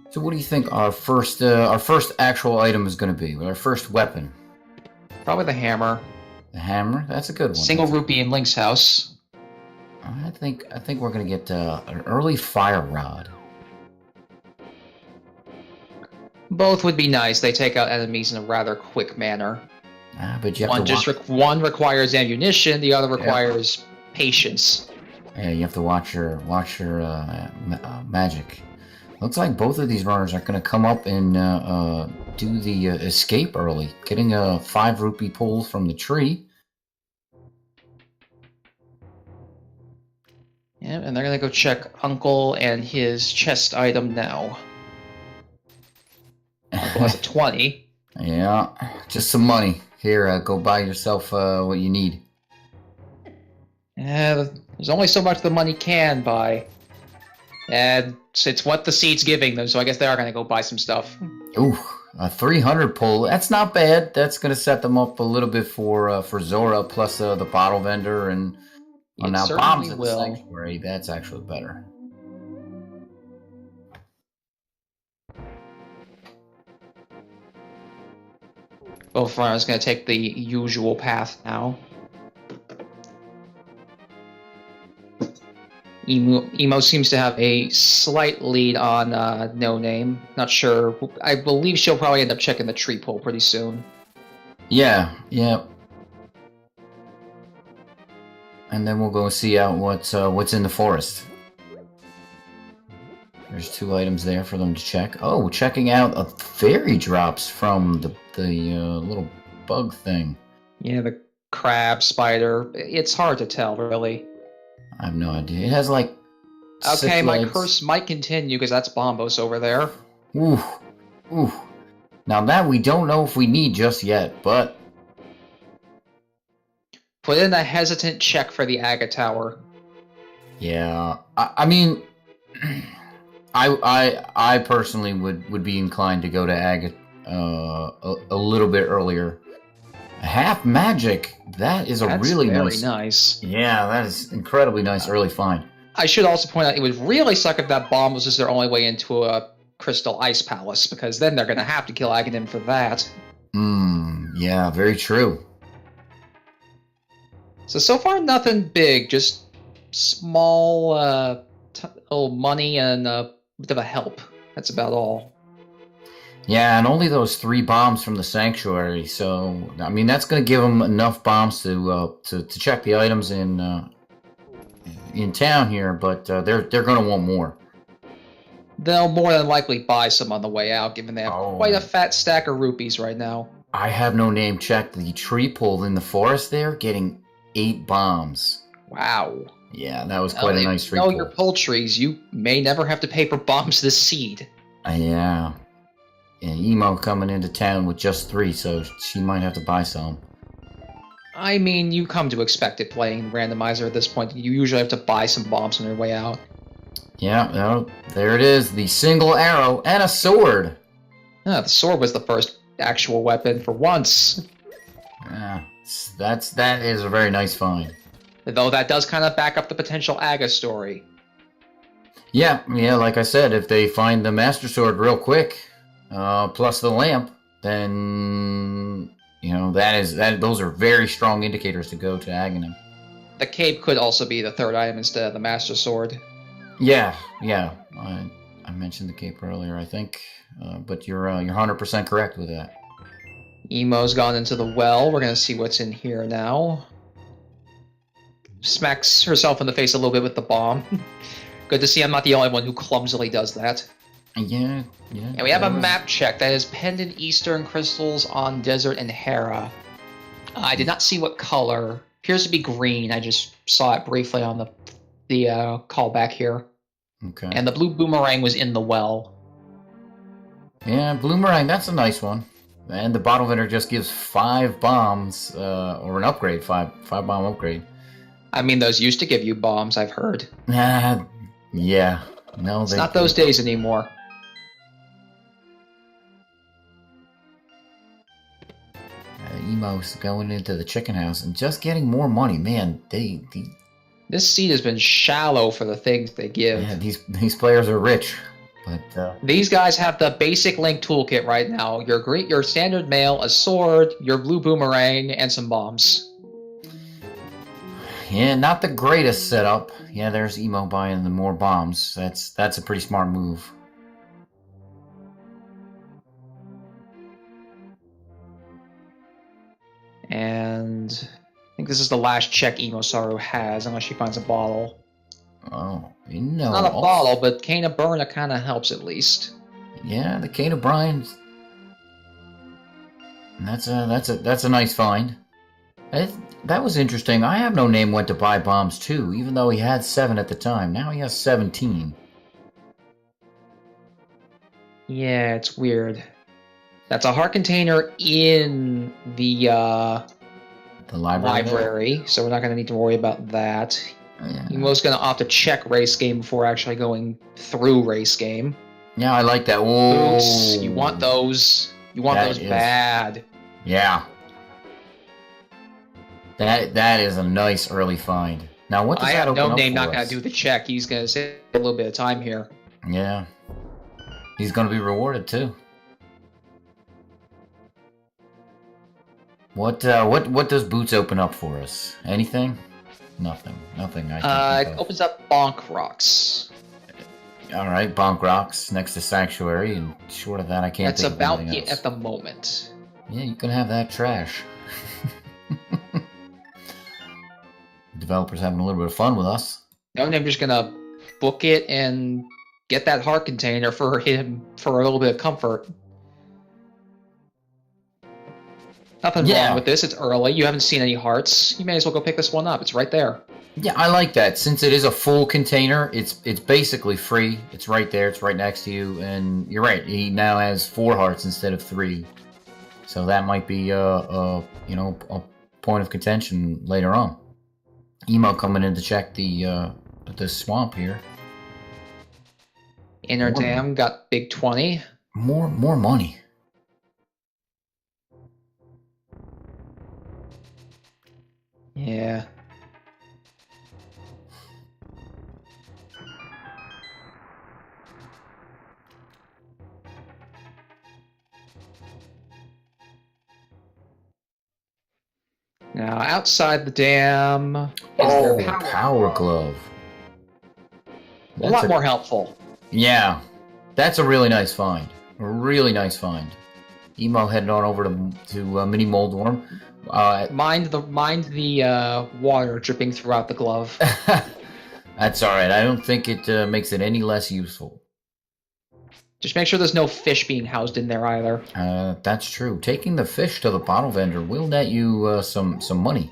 So what do you think our first actual item is going to be? Our first weapon? Probably the hammer. The hammer? That's a good one. Single rupee in Link's house. I think we're going to get an early fire rod. Both would be nice. They take out enemies in a rather quick manner. But you have one requires ammunition, the other requires patience. Yeah, you have to watch your magic. Looks like both of these runners are going to come up and do the escape early, getting a 5 rupee pull from the tree. Yeah, and they're going to go check Uncle and his chest item now. Uncle has a 20. Yeah, just some money. Here, go buy yourself what you need. Yeah, there's only so much the money can buy. And it's what the seed's giving them, so I guess they are going to go buy some stuff. Ooh, a 300 pull. That's not bad. That's going to set them up a little bit for Zora, plus the bottle vendor, and now bombs in the sanctuary. That's actually better. Both runners going to take the usual path now. Emo seems to have a slight lead on No Name. Not sure. I believe she'll probably end up checking the tree pole pretty soon. Yeah. And then we'll go see out what's in the forest. There's 2 items there for them to check. Oh, checking out fairy drops from the little bug thing. Yeah, the crab, spider. It's hard to tell, really. I have no idea. It has like. Okay, my curse might continue because that's Bombos over there. Ooh. Now that we don't know if we need just yet, but. Put in a hesitant check for the Aga Tower. Yeah, I mean, I personally would be inclined to go to Aga a little bit earlier. Half magic. That's really nice. Yeah, that is incredibly nice early find. I should also point out it would really suck if that bomb was just their only way into a Crystal Ice Palace, because then they're going to have to kill Aghanim for that. Yeah, very true. So far nothing big, just small little money and a bit of a help. That's about all. Yeah, and only those 3 bombs from the sanctuary. So I mean, that's going to give them enough bombs to check the items in town here. But they're going to want more. They'll more than likely buy some on the way out, given they have quite a fat stack of rupees right now. IHaveNoName checked the tree pole in the forest there, getting 8 bombs. Wow. Yeah, that was quite a nice tree pull. Your poultries, you may never have to pay for bombs this seed. Yeah. And Emo coming into town with just 3, so she might have to buy some. I mean, you come to expect it playing Randomizer at this point. You usually have to buy some bombs on your way out. Yeah, there it is. The single arrow and a sword. The sword was the first actual weapon for once. Yeah, that is a very nice find. Though that does kind of back up the potential Aga story. Yeah, like I said, if they find the Master Sword real quick, plus the lamp, then those are very strong indicators to go to Aghanim. The cape could also be the 3rd item instead of the Master Sword. Yeah. I mentioned the cape earlier, I think, but you're 100% correct with that. Emo's gone into the well. We're gonna see what's in here now. Smacks herself in the face a little bit with the bomb. Good to see I'm not the only one who clumsily does that. Yeah. And we have a map check that is pendant Eastern crystals on Desert and Hera. I did not see what color. Appears to be green. I just saw it briefly on the callback here. Okay. And the blue boomerang was in the well. Yeah, boomerang. That's a nice one. And the bottle vendor just gives 5 bombs, or an upgrade, 5 bomb upgrade. I mean, those used to give you bombs, I've heard. Yeah. No, it's not those days anymore. Emo's going into the chicken house and just getting more money. Man, this seed has been shallow for the things they give. Yeah, these players are rich. But these guys have the basic Link toolkit right now. Your standard mail, a sword, your blue boomerang, and some bombs. yeah, not the greatest setup. Yeah, there's Emo buying the more bombs. That's a pretty smart move. And I think this is the last check EmoSaru has, unless she finds a bottle. Oh, no. Not a bottle, but Cane of Burna kind of helps at least. Yeah, the Cane of Brian's. That's a nice find. That was interesting. IHaveNoName went to buy bombs too, even though he had 7 at the time. Now he has 17. Yeah, it's weird. That's a heart container in the library, so we're not going to need to worry about that. Yeah. Emo's going to opt to check race game before actually going through race game. Yeah, I like that. Whoa. Boots, you want those. You want those bad. Yeah. That is a nice early find. Now, what does that open up for us? IHaveNoName not going to do the check. He's going to save a little bit of time here. Yeah. He's going to be rewarded, too. What does Boots open up for us? Anything? Nothing. Nothing. It opens up Bonk Rocks. All right, Bonk Rocks next to Sanctuary, and short of that, I can't. That's about it at the moment. Yeah, you can have that trash. Developers having a little bit of fun with us. No, I'm just gonna book it and get that heart container for him for a little bit of comfort. Nothing wrong with this. It's early. You haven't seen any hearts. You may as well go pick this one up. It's right there. Yeah, I like that. Since it is a full container, it's basically free. It's right there. It's right next to you. And you're right. He now has 4 hearts instead of 3. So that might be a point of contention later on. Emo coming in to check the swamp here. Inner Dam got big 20. More money. Yeah. Now, outside the dam is their power glove. A lot more helpful. Yeah, that's a really nice find. A really nice find. Emo heading on over to Mini Moldworm. Mind the water dripping throughout the glove. That's all right. I don't think it makes it any less useful. Just make sure there's no fish being housed in there either. That's true. Taking the fish to the bottle vendor will net you some money.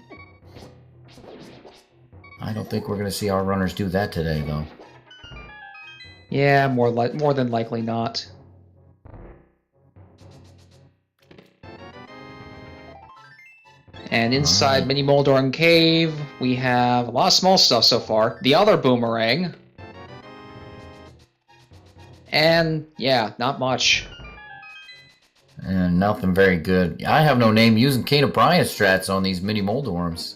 I don't think we're going to see our runners do that today, though. Yeah, more than likely not. And inside Mini Moldorn Cave, we have a lot of small stuff so far. The other boomerang. And, yeah, not much. And nothing very good. IHaveNoName using Cane of Brian strats on these Mini Moldworms.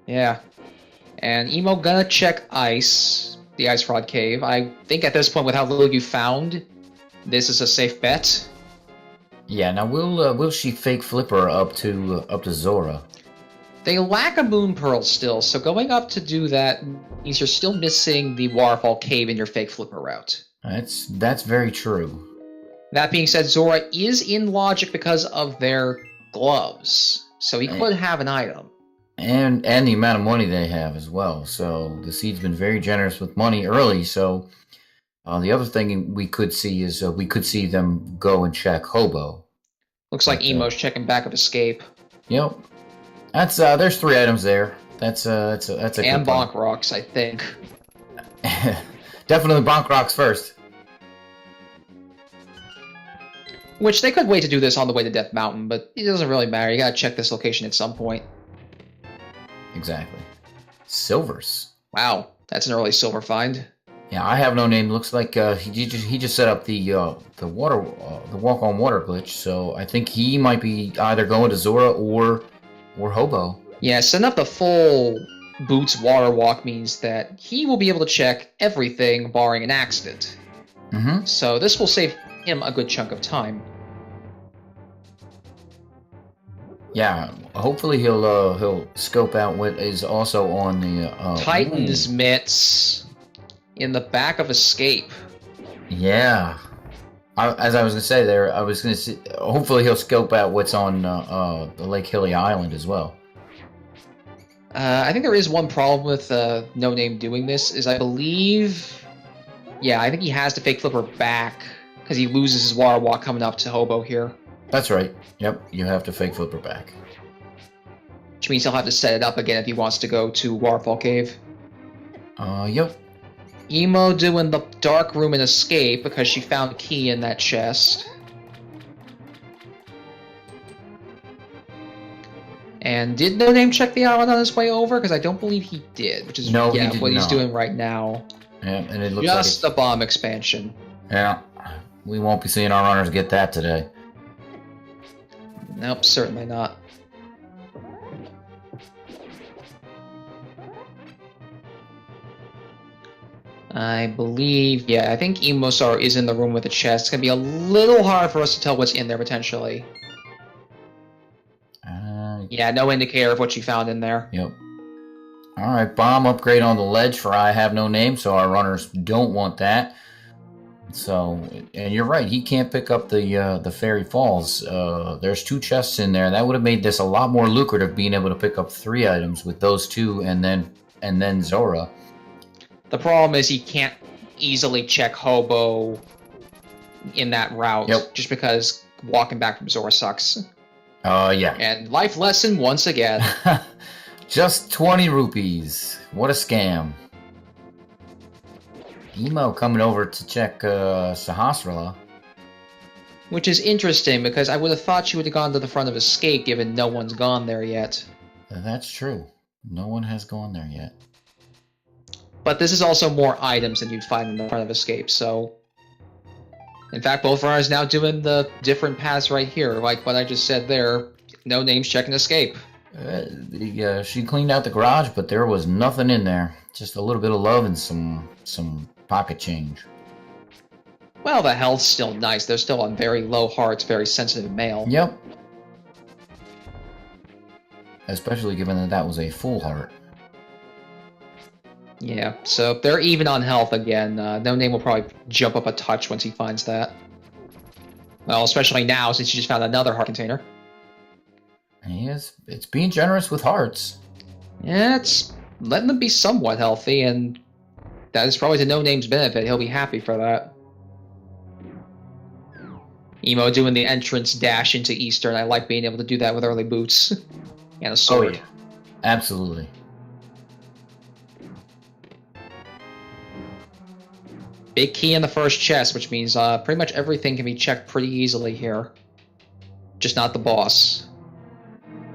Yeah. And Emo gonna check ice. The Ice Rod Cave. I think at this point, with how little you found, this is a safe bet. Yeah, now will she fake flipper up to Zora? They lack a Moon Pearl still, so going up to do that means you're still missing the Waterfall Cave in your fake flipper route. That's very true. That being said, Zora is in logic because of their gloves, so he could have an item. And the amount of money they have as well. So the Seed's been very generous with money early. So the other thing we could see is we could see them go and check Hobo. Looks like Emo's checking back of Escape. Yep. That's there's 3 items there. That's a and Bonk Rocks, I think. Definitely Bonk Rocks first. Which they could wait to do this on the way to Death Mountain, but it doesn't really matter. You gotta check this location at some point. Exactly. Silvers. Wow, that's an early silver find. Yeah, IHaveNoName. Looks like he just set up the walk on water glitch. So I think he might be either going to Zora or Hobo. Yeah, setting up the full Boots Water Walk means that he will be able to check everything barring an accident. Mm-hmm. So this will save him a good chunk of time. Yeah, hopefully he'll scope out what is also on the Titan's mitts in the back of Escape. Yeah. As I was gonna say there, I was gonna say hopefully he'll scope out what's on the Lake Hilly Island as well. I think there is one problem with No Name doing this, is I believe... Yeah, I think he has to fake flipper back, because he loses his water walk coming up to Hobo here. That's right. Yep, you have to fake flipper back. Which means he'll have to set it up again if he wants to go to Waterfall Cave. Yep. Emo doing the dark room and Escape, because she found a key in that chest. And did No Name check the island on his way over? Because I don't believe he did, which is No, he did what he's not. doing right now. Yeah, and it looks Just like the bomb expansion. yeah, we won't be seeing our runners get that today. Nope, certainly not. I believe, yeah, I think EmoSaru is in the room with the chest. It's going to be a little hard for us to tell what's in there, potentially. Yeah, no indicator of what you found in there. Yep. Alright, bomb upgrade on the ledge for I Have No Name, so our runners don't want that. So, and you're right, he can't pick up the Fairy Falls. There's 2 chests in there. That would have made this a lot more lucrative, being able to pick up 3 items with those 2 and then Zora. The problem is he can't easily check Hobo in that route, just because walking back from Zora sucks. Yeah. And life lesson once again. Just 20 rupees. What a scam. Emo coming over to check Sahasrara. Which is interesting, because I would have thought she would have gone to the front of Escape, given no one's gone there yet. That's true. No one has gone there yet. But this is also more items than you'd find in the front of Escape, so... In fact, both runners now doing the different paths right here, like what I just said there. No Names checking Escape. She cleaned out the garage, but there was nothing in there. Just a little bit of love and some pocket change. Well, the health's still nice. They're still on very low hearts, very sensitive male. Yep. Especially given that was a full heart. Yeah, so they're even on health again. No Name will probably jump up a touch once he finds that. Well, especially now, since he just found another heart container. It's being generous with hearts. Yeah, it's letting them be somewhat healthy, and that is probably to No Name's benefit. He'll be happy for that. Emo doing the entrance dash into Eastern. I like being able to do that with early boots. And a sword. Oh, yeah. Absolutely. Big key in the first chest, which means pretty much everything can be checked pretty easily here. Just not the boss.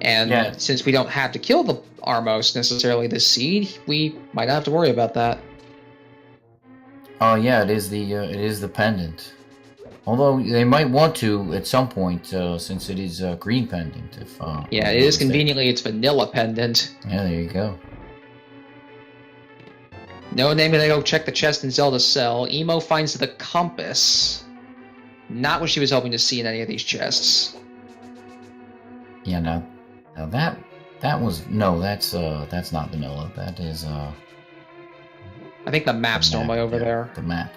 And since we don't have to kill the Armos necessarily this seed, we might not have to worry about that. Oh yeah, it is the pendant. Although they might want to at some point, since it is a green pendant. If yeah, it is conveniently it's vanilla pendant. Yeah, there you go. No Name gonna go check the chest in Zelda's cell. Emo finds the compass. Not what she was hoping to see in any of these chests. Yeah, now that was that's not vanilla. That is I think the map's normally over there. The map.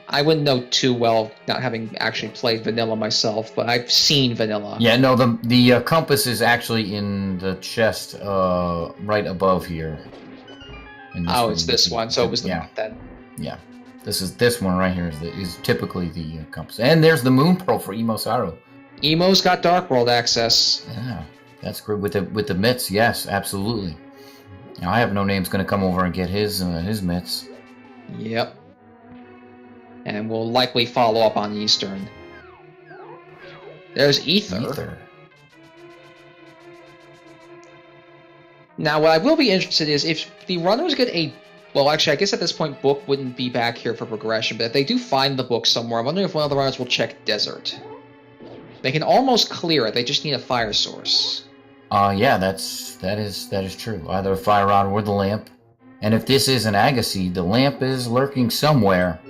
I wouldn't know too well, not having actually played vanilla myself, but I've seen vanilla. Yeah, no, the compass is actually in the chest right above here. Oh, it's this one. So it was the map then. Yeah, this one right here is typically the compass, and there's the moon pearl for EmoSaru. Emo's got Dark World access. Yeah, that's good with the mitts. Yes, absolutely. Now, I Have No Name's going to come over and get his mitts. Yep. And we'll likely follow up on Eastern. There's Ether. Now, what I will be interested is if the runners get a... Well, actually, I guess at this point, book wouldn't be back here for progression, but if they do find the book somewhere, I'm wondering if one of the runners will check Desert. They can almost clear it, they just need a fire source. Yeah, that is true. Either a fire rod or the lamp. And if this is an Agassiz, the lamp is lurking somewhere.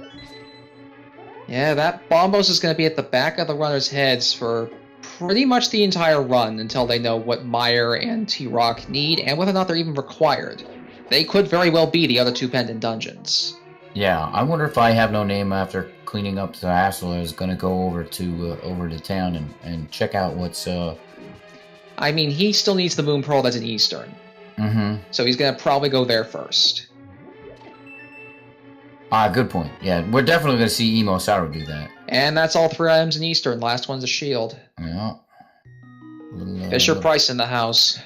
Yeah, that Bombos is going to be at the back of the runners' heads for pretty much the entire run until they know what Meyer and T-Rock need and whether or not they're even required. They could very well be the other two pendant dungeons. Yeah, I wonder if I have no name after cleaning up the hassle. I was gonna go over to town and check out what's I mean, he still needs the Moon Pearl that's in Eastern. Mm-hmm. So he's gonna probably go there first. Ah, good point. Yeah, we're definitely gonna see EmoSaru do that. And that's all 3 items in Eastern. Last one's a shield. Yeah. Fisher Price in the house.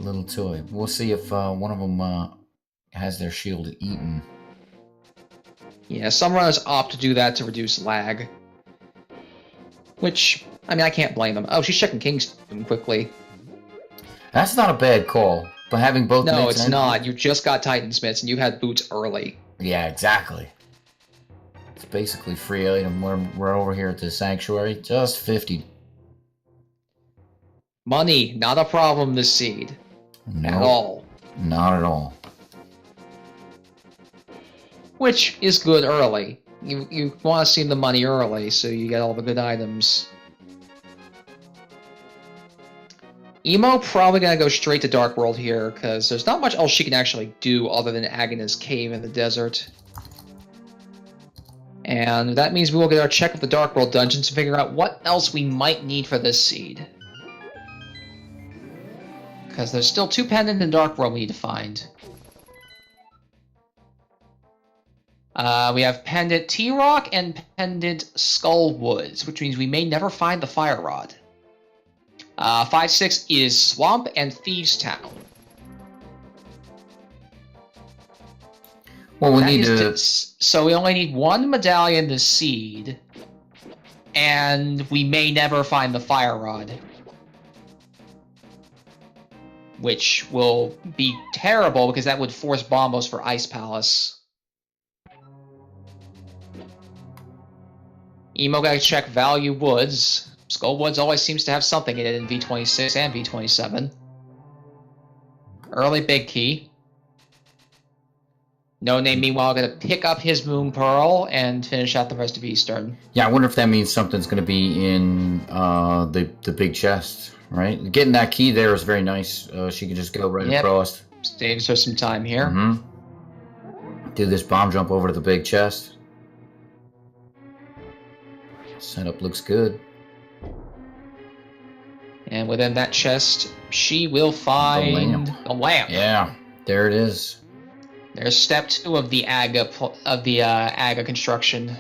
little toy. We'll see if one of them has their shield eaten. Yeah, some runners opt to do that to reduce lag. Which, I mean, I can't blame them. Oh, she's checking Kingston quickly. That's not a bad call, but having both. No, it's not. You just got Titansmiths and you had boots early. Yeah, exactly. It's basically free item. We're over here at the sanctuary. Just 50. Money, not a problem this seed. Nope, at all. Not at all. Which is good early. You want to see the money early, so you get all the good items. Emo probably gonna go straight to Dark World here, because there's not much else she can actually do other than Agnes Cave in the desert. And that means we will get our check of the Dark World dungeons to figure out what else we might need for this seed. Because there's still 2 pendant in Dark World we need to find. We have pendant T-Rock and pendant Skullwoods, which means we may never find the Fire Rod. 5-6 is Swamp and Thieves Town. Well, we need to... So we only need 1 medallion to seed, and we may never find the Fire Rod. Which will be terrible, because that would force Bombos for Ice Palace. Emo gotta check Value Woods. Skull Woods always seems to have something in it in V26 and V27. Early Big Key. No Name, meanwhile, gonna pick up his Moon Pearl and finish out the rest of Eastern. Yeah, I wonder if that means something's gonna be in the big chest, right? Getting that key there is very nice. She can just go right across. Saves her some time here. Mm-hmm. Do this bomb jump over to the big chest. Setup looks good. And within that chest, she will find the lamp. Yeah, there it is. There's step 2 of the Aga construction.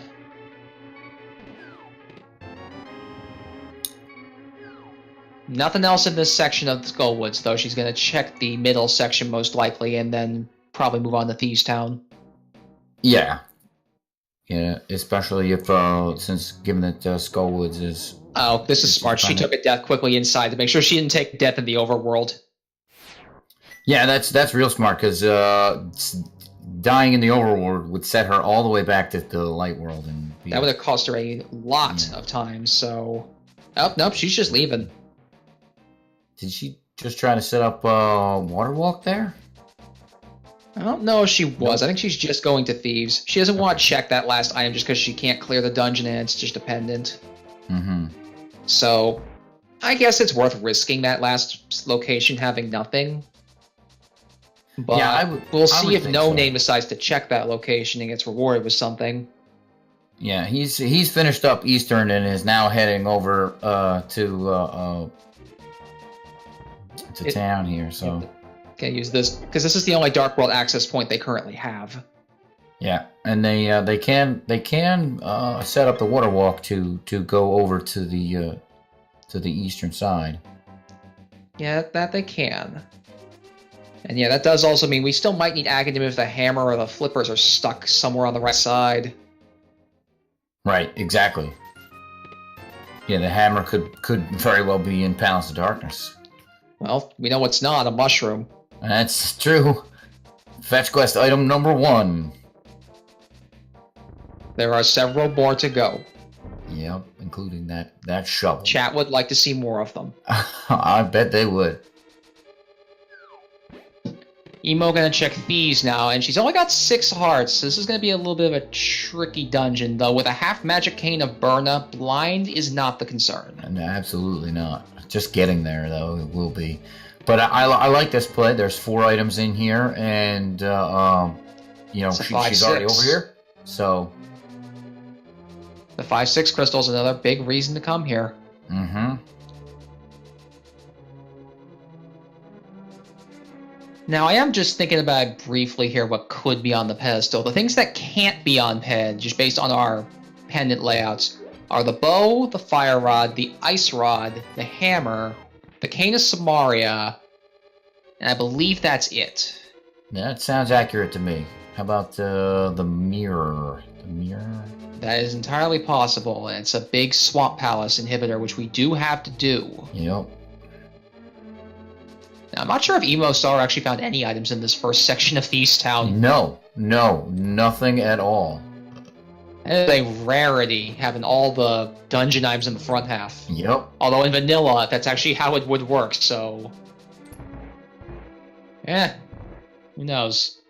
Nothing else in this section of the Skullwoods, though. She's going to check the middle section most likely, and then probably move on to Thieves Town. Yeah. Yeah, especially if, since given that Skullwoods is... Oh, this is smart. She took a death quickly inside to make sure she didn't take death in the overworld. Yeah, that's real smart, because dying in the overworld would set her all the way back to the light world. And that would have cost her a lot of time, so... Oh, nope, she's just leaving. Did she just try to set up a water walk there? I don't know if she was. I think she's just going to Thieves. She doesn't want to check that last item just because she can't clear the dungeon and it's just a pendant. Mm-hmm. So, I guess it's worth risking that last location having nothing. But yeah, we'll see if No Name decides to check that location and gets rewarded with something. Yeah, he's finished up Eastern and is now heading over to town here. So can't use this because this is the only Dark World access point they currently have. Yeah, and they can set up the water walk to go over to the eastern side. Yeah, that they can. And yeah, that does also mean we still might need Aghanim if the hammer or the flippers are stuck somewhere on the right side. Right, exactly. Yeah, the hammer could very well be in Palace of Darkness. Well, we know it's not a mushroom. That's true. Fetch quest item number 1. There are several more to go. Yep, including that shovel. Chat would like to see more of them. I bet they would. Emo gonna check thieves now, and she's only got 6 hearts. This is gonna be a little bit of a tricky dungeon, though. With a half magic cane of Burna, blind is not the concern. And absolutely not. Just getting there, though, it will be. But I like this play. There's 4 items in here, and you know, she's already over here. So the 5/6 crystal is another big reason to come here. Mm-hmm. Now, I am just thinking about briefly here what could be on the pedestal. The things that can't be on ped, just based on our pendant layouts, are the bow, the fire rod, the ice rod, the hammer, the cane of Samaria, and I believe that's it. That sounds accurate to me. How about the mirror? The mirror? That is entirely possible, and it's a big Swamp Palace inhibitor, which we do have to do. Yep. Now, I'm not sure if EmoSaru actually found any items in this first section of Thieves Town. No, nothing at all. It is a rarity, having all the dungeon items in the front half. Yep. Although in vanilla, that's actually how it would work, so... who knows?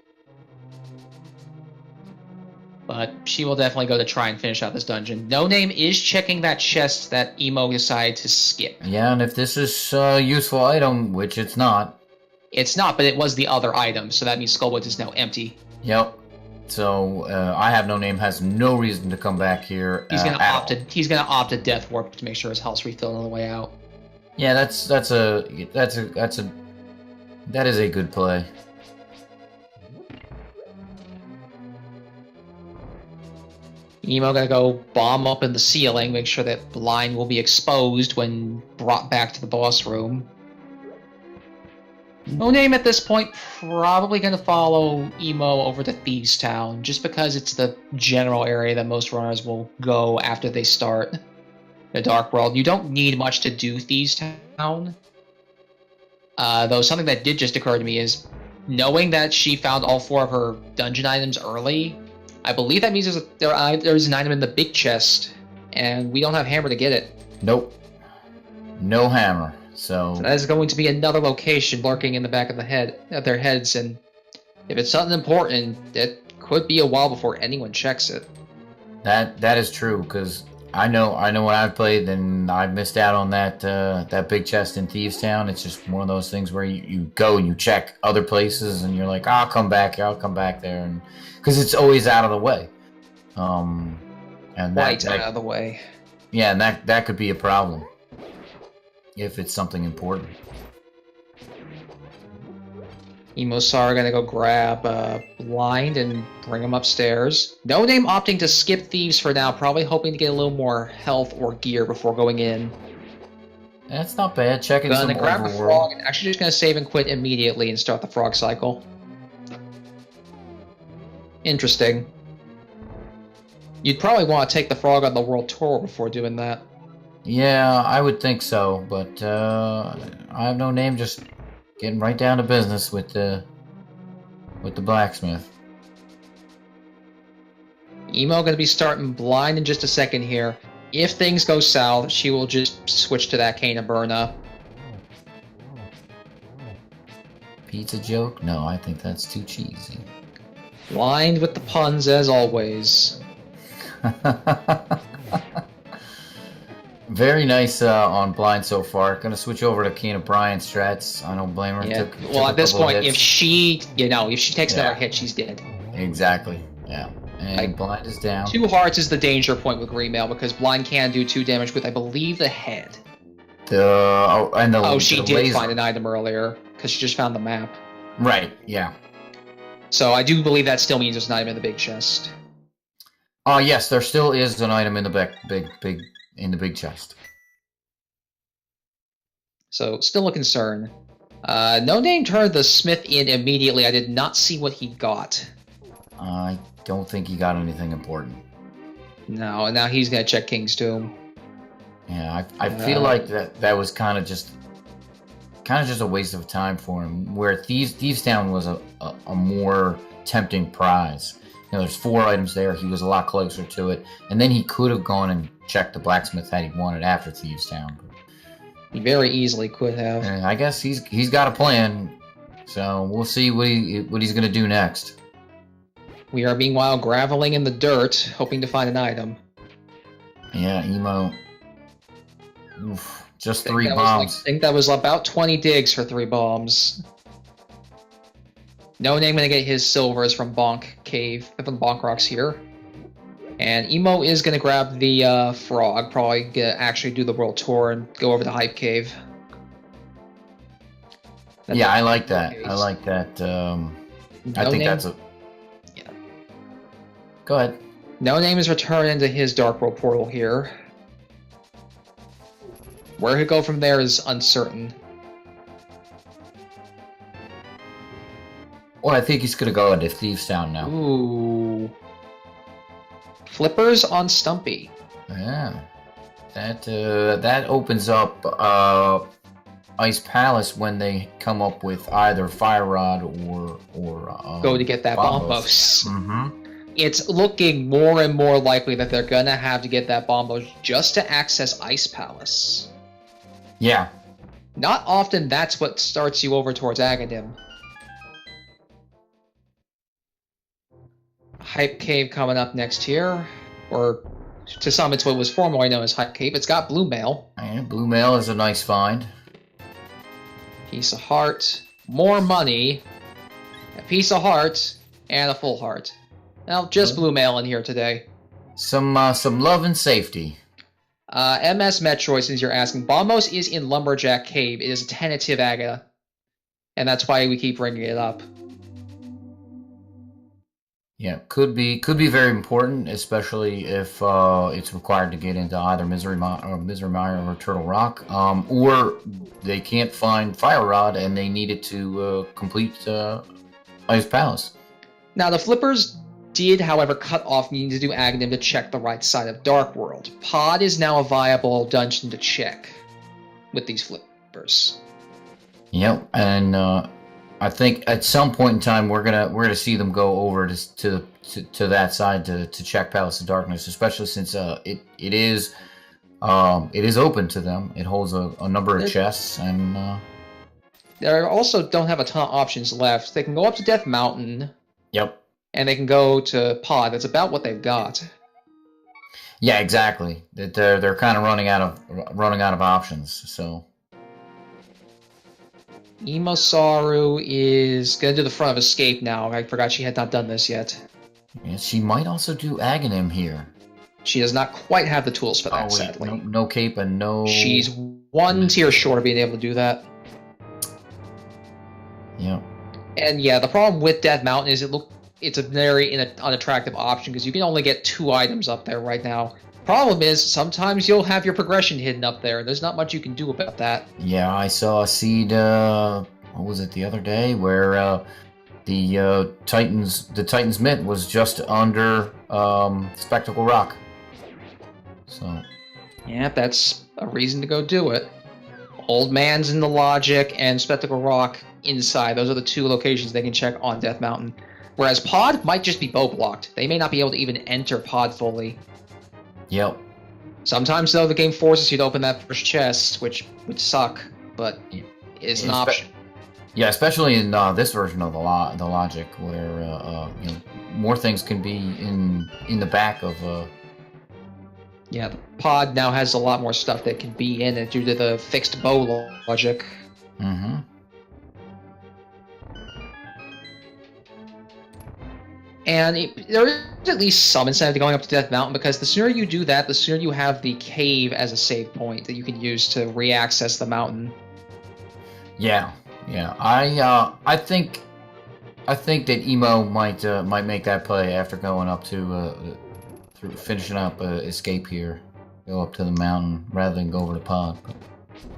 But she will definitely go to try and finish out this dungeon. No Name is checking that chest that Emo decided to skip. Yeah, and if this is a useful item, which it's not. It's not, but it was the other item, so that means Skullwood is now empty. Yep. So IHaveNoName has no reason to come back here. He's gonna opt a Death Warp to make sure his health's refilled on the way out. Yeah, that is a good play. Emo gonna go bomb up in the ceiling, make sure that Blind will be exposed when brought back to the boss room. No Name at this point probably gonna follow Emo over to Thieves Town, just because it's the general area that most runners will go after they start the Dark World. You don't need much to do Thieves Town. Though something that did just occur to me is, knowing that she found all 4 of her dungeon items early, I believe that means there's an item in the big chest, and we don't have hammer to get it. Nope. No hammer. So that is going to be another location lurking in the back of their heads, and if it's something important, it could be a while before anyone checks it. That is true, because I know when I've played and I've missed out on that big chest in Thieves Town. It's just one of those things where you go and you check other places, and you're like, I'll come back there, and because it's always out of the way. And out of the way. Yeah, and that could be a problem if it's something important. EmoSaru gonna go grab Blind and bring him upstairs. No Name opting to skip Thieves for now, probably hoping to get a little more health or gear before going in. That's not bad. Checking some gonna grab overworld. the frog, and actually just gonna save and quit immediately and start the frog cycle. Interesting. You'd probably want to take the frog on the world tour before doing that. Yeah, I would think so, but IHaveNoName just getting right down to business with the blacksmith. Emo gonna be starting Blind in just a second here. If things go south, she will just switch to that cane of Burna. Pizza joke? No, I think that's too cheesy. Blind with the puns as always. Very nice on Blind so far. Gonna switch over to Keen of Brian strats. I don't blame her. Yeah. Well, at this point, if she takes another hit, she's dead. Exactly. Yeah. And Blind is down. 2 hearts is the danger point with Greenmail, because Blind can do 2 damage with, I believe, the head. She did find an item earlier, because she just found the map. Right. Yeah. So I do believe that still means there's an item in the big chest. Yes, there still is an item in the big chest. So still a concern. No Name turned the smith in immediately. I did not see what he got. I don't think he got anything important. No, and now he's gonna check King's Tomb. Yeah, I feel like that was kind of just a waste of time for him. Where Thieves Town was a more tempting prize. there's 4 items there. He was a lot closer to it, and then he could have gone and checked the blacksmith had he wanted after Thieves Town. He very easily could have. And I guess he's got a plan, so we'll see what he's gonna do next. We are meanwhile graveling in the dirt, hoping to find an item. Yeah, Emo. Oof, just 3 bombs. I think that was about 20 digs for 3 bombs. No name gonna get his silvers from Bonk Cave, from Bonk Rocks here. And Emo is gonna grab the frog, probably gonna actually do the world tour and go over to Hype Cave. Yeah, I like that. I like that. I think that's a... Yeah. Go ahead. No name is returned into his Dark World portal here. Where he'll go from there is uncertain. Well, I think he's gonna go into Thieves Town now. Ooh. Flippers on Stumpy. Yeah. That opens up Ice Palace when they come up with either Fire Rod or go to get that Bombos. Mm-hmm. It's looking more and more likely that they're gonna have to get that Bombos just to access Ice Palace. Yeah. Not often that's what starts you over towards Aghanim. Hype Cave coming up next here. Or, to some, it's what was formerly known as Hype Cave. It's got Blue Mail. Yeah, Blue Mail is a nice find. Piece of heart. More money. A piece of heart. And a full heart. Well, just Blue Mail in here today. Some love and safety. MS Metroid, since you're asking, Bombos is in Lumberjack Cave. It is a tentative Aga. And that's why we keep bringing it up. Yeah, could be very important, especially if it's required to get into either Misery Mire or Turtle Rock, or they can't find Fire Rod and they need it to complete Ice Palace. Now, the Flippers did, however, cut off needing to do Aghanim to check the right side of Dark World. Pod is now a viable dungeon to check with these Flippers. Yep, and I think at some point in time we're gonna see them go over to that side to check Palace of Darkness, especially since it is open to them. It holds a number of chests, and they also don't have a ton of options left. They can go up to Death Mountain. Yep. And they can go to Pod. That's about what they've got. Yeah, exactly. They're kind of running out of options. So. EmoSaru is going to do the front of Escape now. I forgot she had not done this yet. Yeah, she might also do Aghanim here. She does not quite have the tools for that, sadly. No cape and no... She's 1 tier short of being able to do that. Yeah. And yeah, the problem with Death Mountain is it's a very unattractive option because you can only get 2 items up there right now. Problem is, sometimes you'll have your progression hidden up there. There's not much you can do about that. Yeah, I saw a seed, what was it, the other day, where the Titan's Mint was just under Spectacle Rock. So. Yeah, that's a reason to go do it. Old Man's in the Logic and Spectacle Rock inside. Those are the 2 locations they can check on Death Mountain. Whereas Pod might just be bow blocked. They may not be able to even enter Pod fully. Yep. Sometimes, though, the game forces you to open that first chest, which would suck, but it's an option. Yeah, especially in this version of the Logic, where more things can be in the back of. Yeah, the Pod now has a lot more stuff that can be in it due to the fixed bow logic. Mm-hmm. And there is at least some incentive to going up to Death Mountain, because the sooner you do that, the sooner you have the cave as a save point that you can use to re-access the mountain. Yeah. I think that Emo might make that play after going up to through finishing up Escape here, go up to the mountain rather than go over to Pod.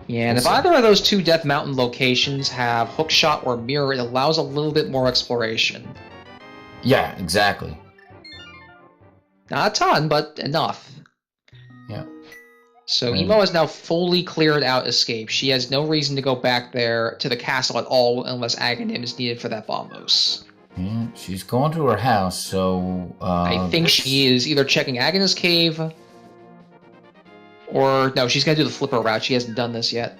Yeah, and if either of those 2 Death Mountain locations have Hookshot or Mirror, it allows a little bit more exploration. Yeah, exactly. Not a ton, but enough. Yeah. So Emo has now fully cleared out Escape. She has no reason to go back there to the castle at all unless Aghanim is needed for that Bombos. Yeah, she's going to her house, so... I think she is either checking Agnes Cave, or... No, she's going to do the flipper route. She hasn't done this yet.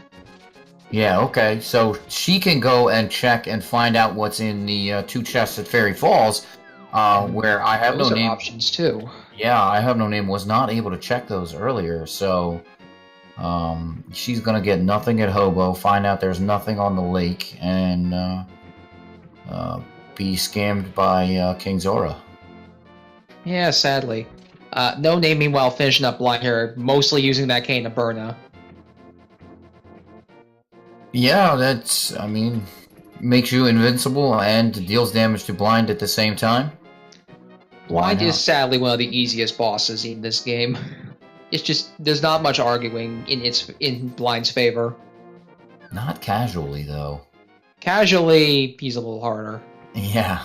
Yeah, okay. So she can go and check and find out what's in the 2 chests at Fairy Falls, where I have Those no are name. options, too. Yeah, I have no name. Was not able to check those earlier, so she's gonna get nothing at Hobo. Find out there's nothing on the lake, and be scammed by King Zora. Yeah, sadly. No Name, meanwhile, finishing up blind here, mostly using that cane to burn. Yeah, that's. I mean, makes you invincible and deals damage to blind at the same time. Blind is sadly one of the easiest bosses in this game. It's just there's not much arguing in Blind's favor. Not casually though. Casually, he's a little harder. Yeah.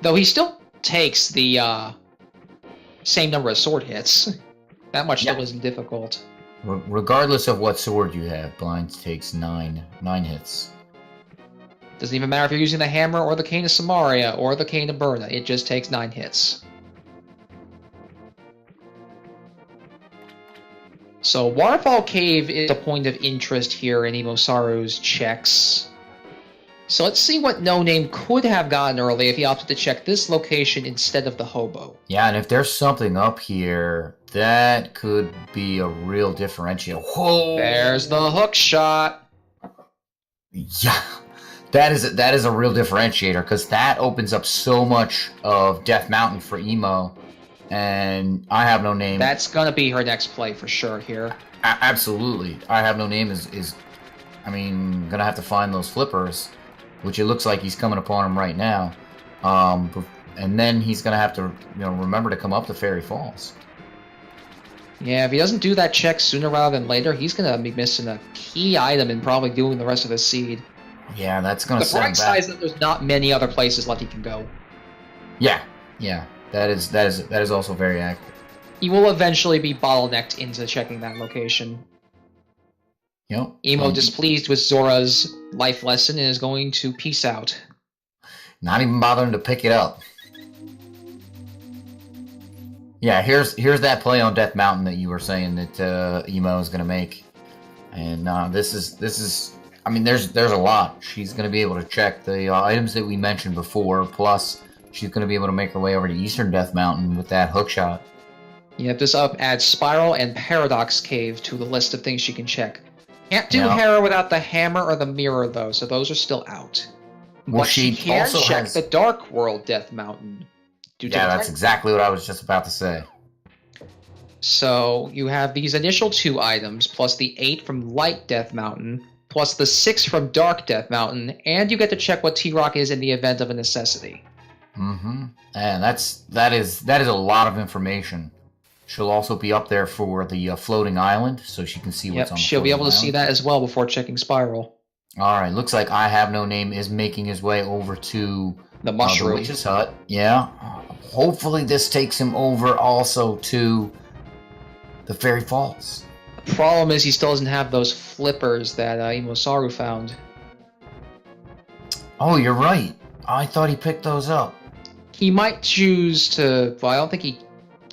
Though he still takes the same number of sword hits. That much still isn't difficult. Regardless of what sword you have, Blind takes 9 hits. Doesn't even matter if you're using the hammer or the cane of Samaria or the cane of Berna. It just takes 9 hits. So Waterfall Cave is a point of interest here in EmoSaru's checks. So let's see what No Name could have gotten early if he opted to check this location instead of the Hobo. Yeah, and if there's something up here, that could be a real differentiator. Whoa! There's the hook shot. Yeah, that is a real differentiator, because that opens up so much of Death Mountain for Emo, and I Have No Name. That's gonna be her next play for sure here. Absolutely, I Have No Name is, I mean, gonna have to find those flippers, which it looks like he's coming upon him right now, and then he's gonna have to, remember to come up to Fairy Falls. Yeah, if he doesn't do that check sooner rather than later, he's gonna be missing a key item and probably doing the rest of the seed. Yeah, that's gonna The set him bright back. side is that there's not many other places left he can go. Yeah, that is also very accurate. He will eventually be bottlenecked into checking that location. Yep. Emo, displeased with Zora's life lesson, and is going to peace out. Not even bothering to pick it up. Yeah, here's that play on Death Mountain that you were saying that Emo is going to make, and this is. I mean, there's a lot. She's going to be able to check the items that we mentioned before. Plus, she's going to be able to make her way over to Eastern Death Mountain with that hookshot. Yep, this adds Spiral and Paradox Cave to the list of things she can check. Can't do Hera without the hammer or the mirror, though, so those are still out. Well, but she can also check the Dark World Death Mountain. Yeah, that's exactly what I was just about to say. So you have these initial 2 items, plus the 8 from Light Death Mountain, plus the 6 from Dark Death Mountain, and you get to check what T-Rock is in the event of a necessity. Mm-hmm. And that is a lot of information. She'll also be up there for the floating island, so she can see what's on the she'll be able to island. see that as well before checking Spiral. All right, looks like I Have No Name is making his way over to the mushroom. The witch's hut. Yeah. Hopefully this takes him over also to the Fairy Falls. The problem is he still doesn't have those flippers that EmoSaru found. Oh, you're right. I thought he picked those up. He might choose to... Well, I don't think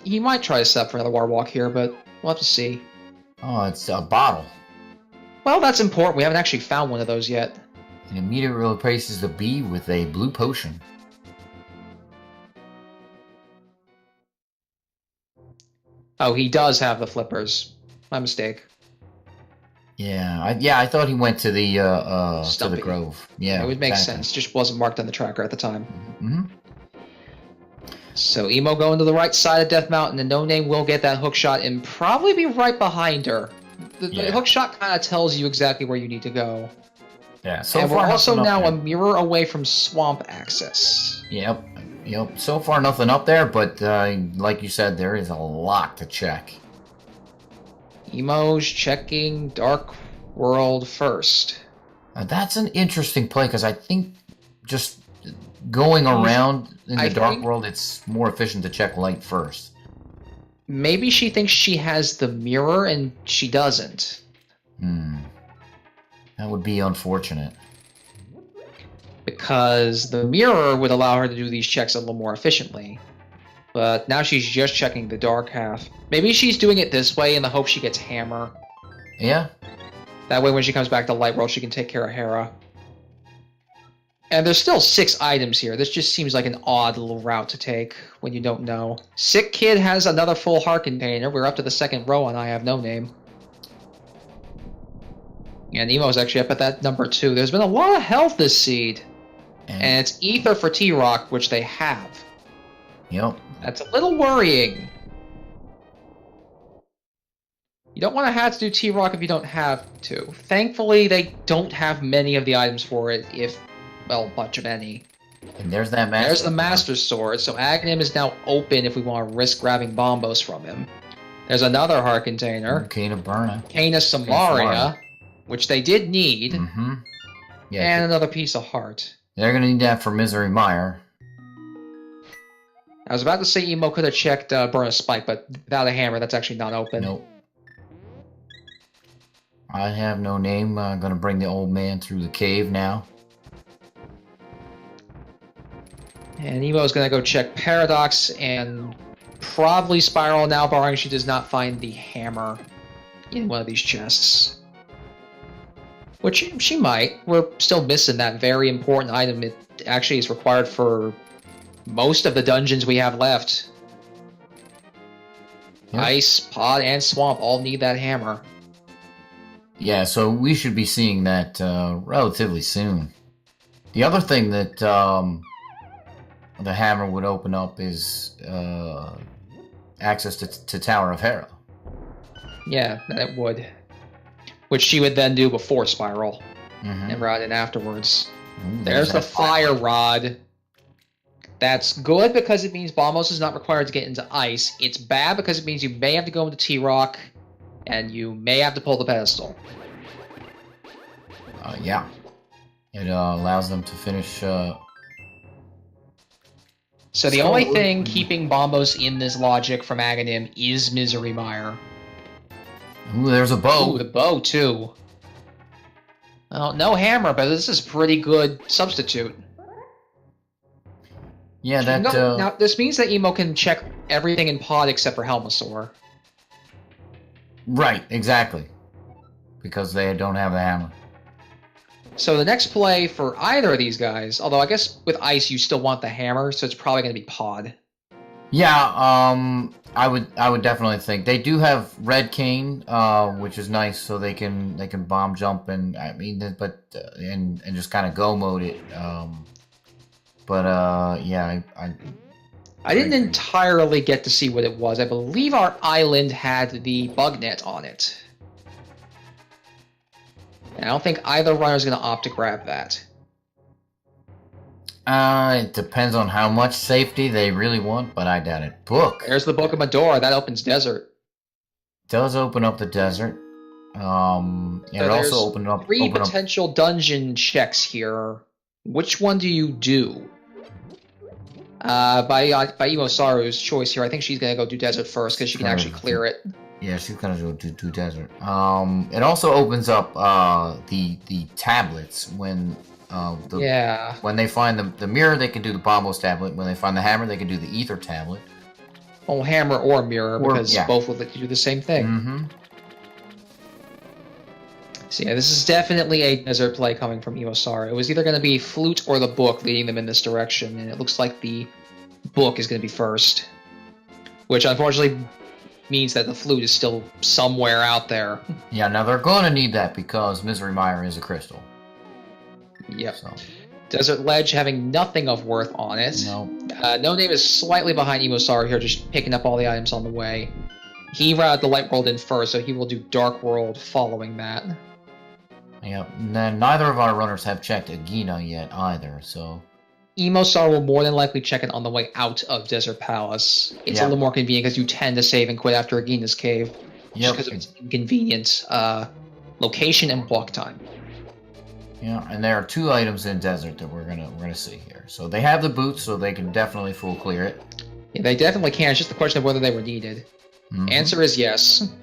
he might try to set up for another War Walk here, but we'll have to see. Oh, it's a bottle. Well, that's important. We haven't actually found one of those yet. It immediately replaces the B with a blue potion. Oh, he does have the flippers. My mistake. Yeah, I thought he went to the grove. Yeah, it would make sense. Just wasn't marked on the tracker at the time. Mm-hmm. So Emo going to the right side of Death Mountain, and No Name will get that hook shot and probably be right behind her. The hook shot kind of tells you exactly where you need to go. Yeah. So and far, we're also now a mirror away from swamp access. Yep. So far, nothing up there, but like you said, there is a lot to check. Emo's checking Dark World first. That's an interesting play, because I think just going around in the Dark World, it's more efficient to check Light first. Maybe she thinks she has the mirror and she doesn't. That would be unfortunate. because the mirror would allow her to do these checks a little more efficiently. But now she's just checking the dark half. Maybe she's doing it this way in the hope she gets hammer. Yeah. That way when she comes back to Light World, she can take care of Hera. And there's still 6 items here. This just seems like an odd little route to take when you don't know. Sick Kid has another full heart container. We're up to the 2nd row on I Have No Name. And Emo's actually up at that number 2. There's been a lot of health this seed. And it's Ether for T-Rock, which they have. Yep. That's a little worrying. You don't want to have to do T-Rock if you don't have to. Thankfully, they don't have many of the items for it, if, well, much of any. And there's that master. There's the Master Sword, so AlTTP is now open if we want to risk grabbing Bombos from him. There's another heart container. Kana Burna. Kana Samaria, which they did need. Mm-hmm. Yeah. And another piece of heart. They're gonna need that for Misery Mire. I was about to say Emo could have checked Burn a Spike, but without a hammer, that's actually not open. Nope. I have no name. I'm gonna bring the old man through the cave now. And Emo's gonna go check Paradox and probably Spiral now, barring she does not find the hammer in one of these chests. Which she might. We're still missing that very important item. It actually is required for most of the dungeons we have left. Yep. Ice, Pod, and Swamp all need that hammer. Yeah, so we should be seeing that relatively soon. The other thing that the hammer would open up is access to Tower of Hera. Yeah, that would. Which she would then do before Spiral. And ride in afterwards. Ooh, there's the Fire Rod. That's good because it means Bombos is not required to get into ice. It's bad because it means you may have to go into T-Rock, and you may have to pull the pedestal. Yeah. It allows them to finish... So the only thing keeping Bombos in this logic from Aghanim is Misery Mire. Ooh, there's a bow. Ooh, the bow, too. Well, no hammer, but this is a pretty good substitute. Yeah, that... Now, this means that Emo can check everything in Pod except for Helmasaur. Right, exactly. Because they don't have the hammer. So the next play for either of these guys, although I guess with Ice you still want the hammer, so it's probably going to be Pod. Yeah, I would definitely think they do have Red Cane, which is nice, so they can bomb jump and and just kind of go mode it. Yeah, I didn't entirely get to see what it was. I believe our island had the bug net on it. And I don't think either runner is going to opt to grab that. It depends on how much safety they really want, but I doubt it. Book. There's the Book of Medora. That opens desert. Does open up the desert. Yeah, so it also opened up... Three potential dungeon checks here. Which one do you do? By EmoSaru's choice here, I think she's going to go do desert first, because she can actually clear it. Yeah, she's going to go do desert. It also opens up the tablets when... When they find the mirror, they can do the Bombos tablet. When they find the hammer, they can do the Ether tablet. Oh, hammer or mirror, because both will let you do the same thing. Mm-hmm. So yeah, this is definitely a desert play coming from EmoSaru. It was either going to be Flute or the Book leading them in this direction, and it looks like the Book is going to be first. Which unfortunately means that the Flute is still somewhere out there. Yeah, now they're going to need that because Misery Mire is a crystal. Yep. So. Desert Ledge having nothing of worth on it. No. No Name is slightly behind EmoSaru here, just picking up all the items on the way. He routed the Light World in first, so he will do Dark World following that. Yeah, and then neither of our runners have checked Agena yet either, so... EmoSaru will more than likely check it on the way out of Desert Palace. It's a little more convenient because you tend to save and quit after Agena's cave. Just because of its inconvenient location and block time. Yeah, and there are 2 items in Desert that we're gonna see here. So they have the boots, so they can definitely full clear it. Yeah, they definitely can. It's just a question of whether they were needed. Mm-hmm. Answer is yes.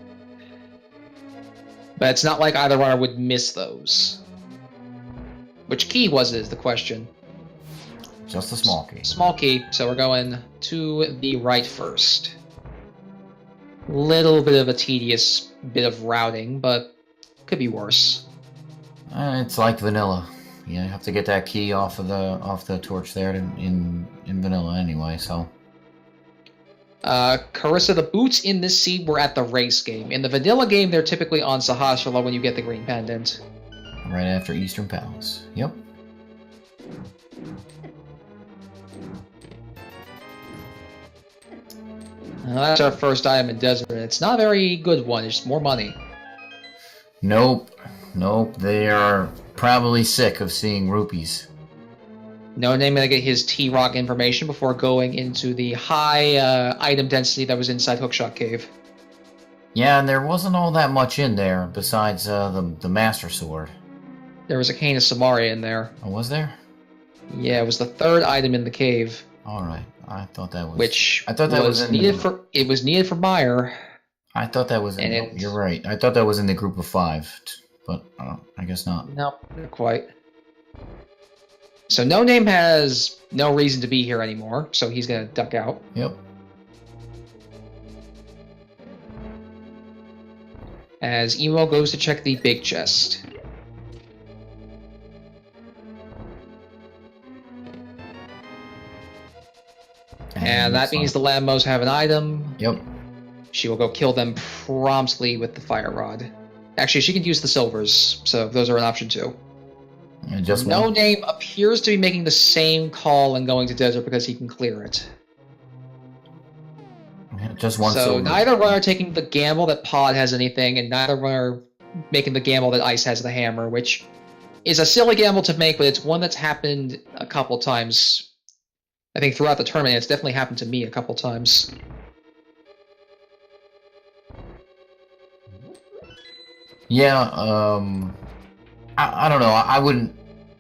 But it's not like either runner would miss those. Which key was it is the question. Just a small key. Small key, so we're going to the right first. Little bit of a tedious bit of routing, but could be worse. It's like vanilla. You have to get that key off the torch there in vanilla anyway. So. Carissa, the boots in this seed were at the race game. In the vanilla game, they're typically on Sahasrara when you get the green pendant. Right after Eastern Palace. Yep. That's our first item in Desert. It's not a very good one. It's just more money. Nope. They are probably sick of seeing rupees. No name gonna get his T-Rock information before going into the high item density that was inside Hookshot Cave. Yeah, and there wasn't all that much in there besides the Master Sword. There was a Cane of Samaria in there. Oh, was there? Yeah, it was the third item in the cave. All right, I thought that was. Which I thought that was needed for. It was needed for Meyer. I thought that was. You're right. I thought that was in the group of 5, but I guess not. Nope, not quite. So No Name has no reason to be here anymore, so he's gonna duck out. Yep. As Emo goes to check the big chest. And that means the Lambos have an item. Yep. She will go kill them promptly with the fire rod. Actually, she can use the silvers, so those are an option too. Just No one. Name appears to be making the same call and going to Desert because he can clear it. Just one. So silver. neither one are taking the gamble that Pod has anything, and neither one are making the gamble that Ice has the hammer, which is a silly gamble to make, but it's one that's happened a couple times. I think throughout the tournament, it's definitely happened to me a couple times. Yeah, I don't know. I wouldn't.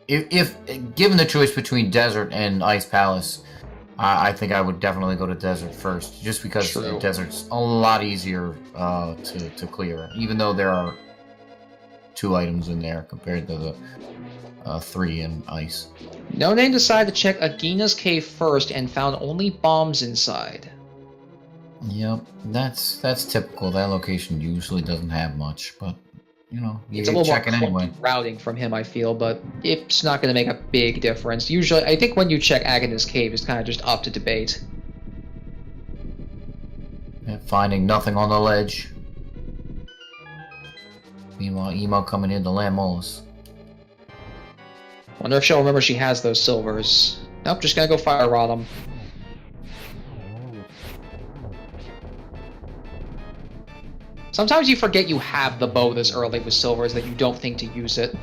If given the choice between Desert and Ice Palace, I think I would definitely go to Desert first, just because True. Desert's a lot easier to clear, even though there are 2 items in there compared to the 3 in Ice. No Name decided to check Agina's cave first and found only bombs inside. Yep, that's typical. That location usually doesn't have much, but you know, you It's a little more checking anyway. routing from him, I feel, but it's not going to make a big difference. Usually, I think when you check Agina's cave, it's kind of just up to debate. Finding nothing on the ledge. Meanwhile, Emo coming in to Lamolus. Wonder if she'll remember she has those silvers. Nope, just gonna go fire rod them. Sometimes you forget you have the bow this early with silvers that you don't think to use it.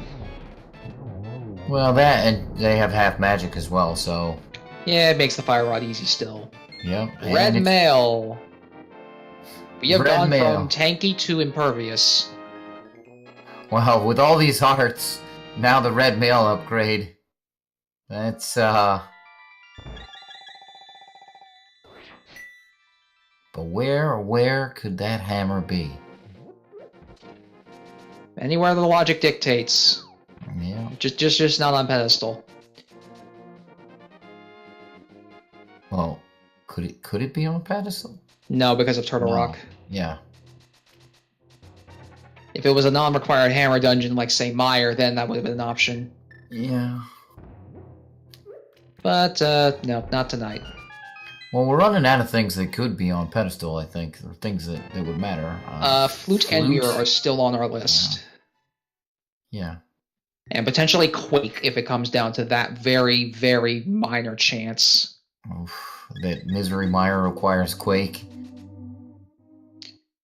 Well, that, and they have half magic as well, so... Yeah, it makes the fire rod easy still. Yep. Red mail. We have Red gone mail. from tanky to impervious. Well, with all these hearts, now the red mail upgrade. That's, But where could that hammer be? Anywhere the logic dictates. Yeah. Just not on pedestal. Well, could it be on a pedestal? No, because of Turtle No. Rock. Yeah. If it was a non-required hammer dungeon like, say, Meyer, then that would have been an option. Yeah. But, no, not tonight. Well, we're running out of things that could be on pedestal, I think, or things that would matter. Flute and Mirror are still on our list. Yeah. And potentially Quake if it comes down to that very, very minor chance. Oof, that Misery Mire requires Quake.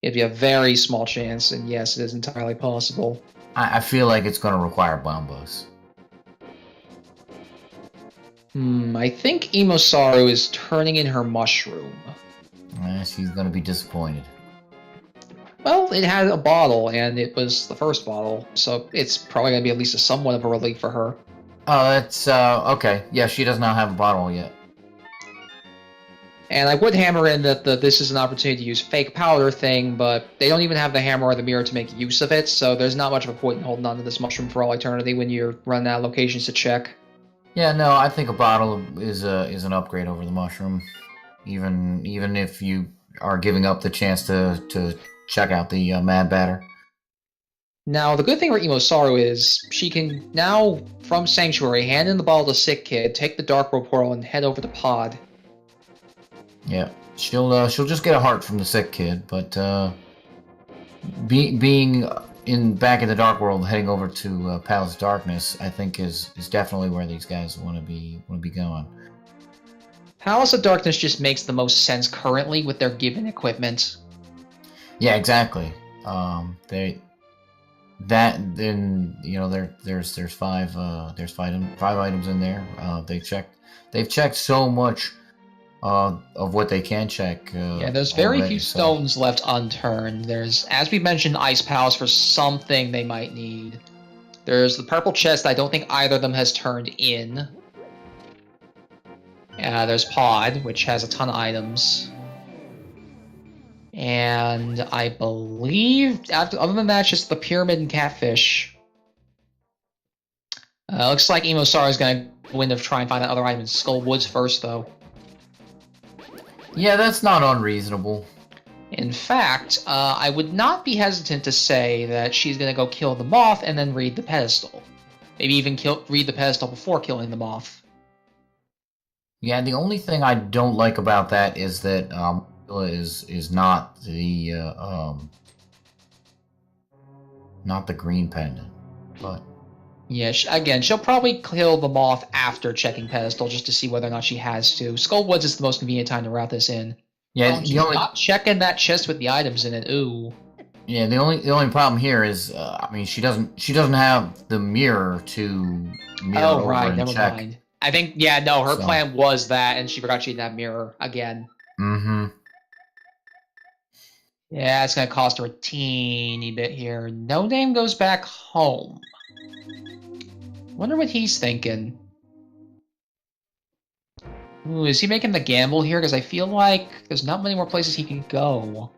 It'd be a very small chance, and yes, it is entirely possible. I feel like it's going to require Bombos. I think EmoSaru is turning in her mushroom. She's going to be disappointed. Well, it had a bottle, and it was the first bottle, so it's probably going to be at least somewhat of a relief for her. Oh, that's, okay. Yeah, she does not have a bottle yet. And I would hammer in that this is an opportunity to use fake powder thing, but they don't even have the hammer or the mirror to make use of it, so there's not much of a point in holding on to this mushroom for all eternity when you're running out of locations to check. Yeah, no, I think a bottle is an upgrade over the mushroom, even if you are giving up the chance to check out the Mad Batter. Now, the good thing for EmoSaru is she can now, from Sanctuary, hand in the bottle to Sick Kid, take the Dark World Portal, and head over to Pod. Yeah, she'll just get a heart from the Sick Kid, but being back in the Dark World, heading over to Palace of Darkness, I think is definitely where these guys want to be going. Palace of Darkness just makes the most sense currently with their given equipment. Yeah, exactly. Then there's five items in there. They've checked so much of what they can check. Yeah, there's very already, few stones left unturned. There's, as we mentioned, Ice Palace for something they might need. There's the purple chest I don't think either of them has turned in. There's Pod, which has a ton of items. And I believe, other than that, it's just the Pyramid and Catfish. Looks like EmoSaru is going to go in to try and find that other item in Skull Woods first, though. Yeah, that's not unreasonable. In fact, I would not be hesitant to say that she's going to go kill the moth and then read the pedestal. Maybe even read the pedestal before killing the moth. Yeah, the only thing I don't like about that is that is not the green pendant, but yeah, again, she'll probably kill the moth after checking pedestal just to see whether or not she has to. Skull Woods is the most convenient time to route this in. Yeah, she's not checking that chest with the items in it. Ooh. Yeah, the only problem here is, I mean, she doesn't have the mirror to mirror over and never check. mind. I think, her plan was that, and she forgot she didn't have mirror again. Mm-hmm. Yeah, it's gonna cost her a teeny bit here. No Name goes back home. Wonder what he's thinking. Ooh, is he making the gamble here? Because I feel like there's not many more places he can go.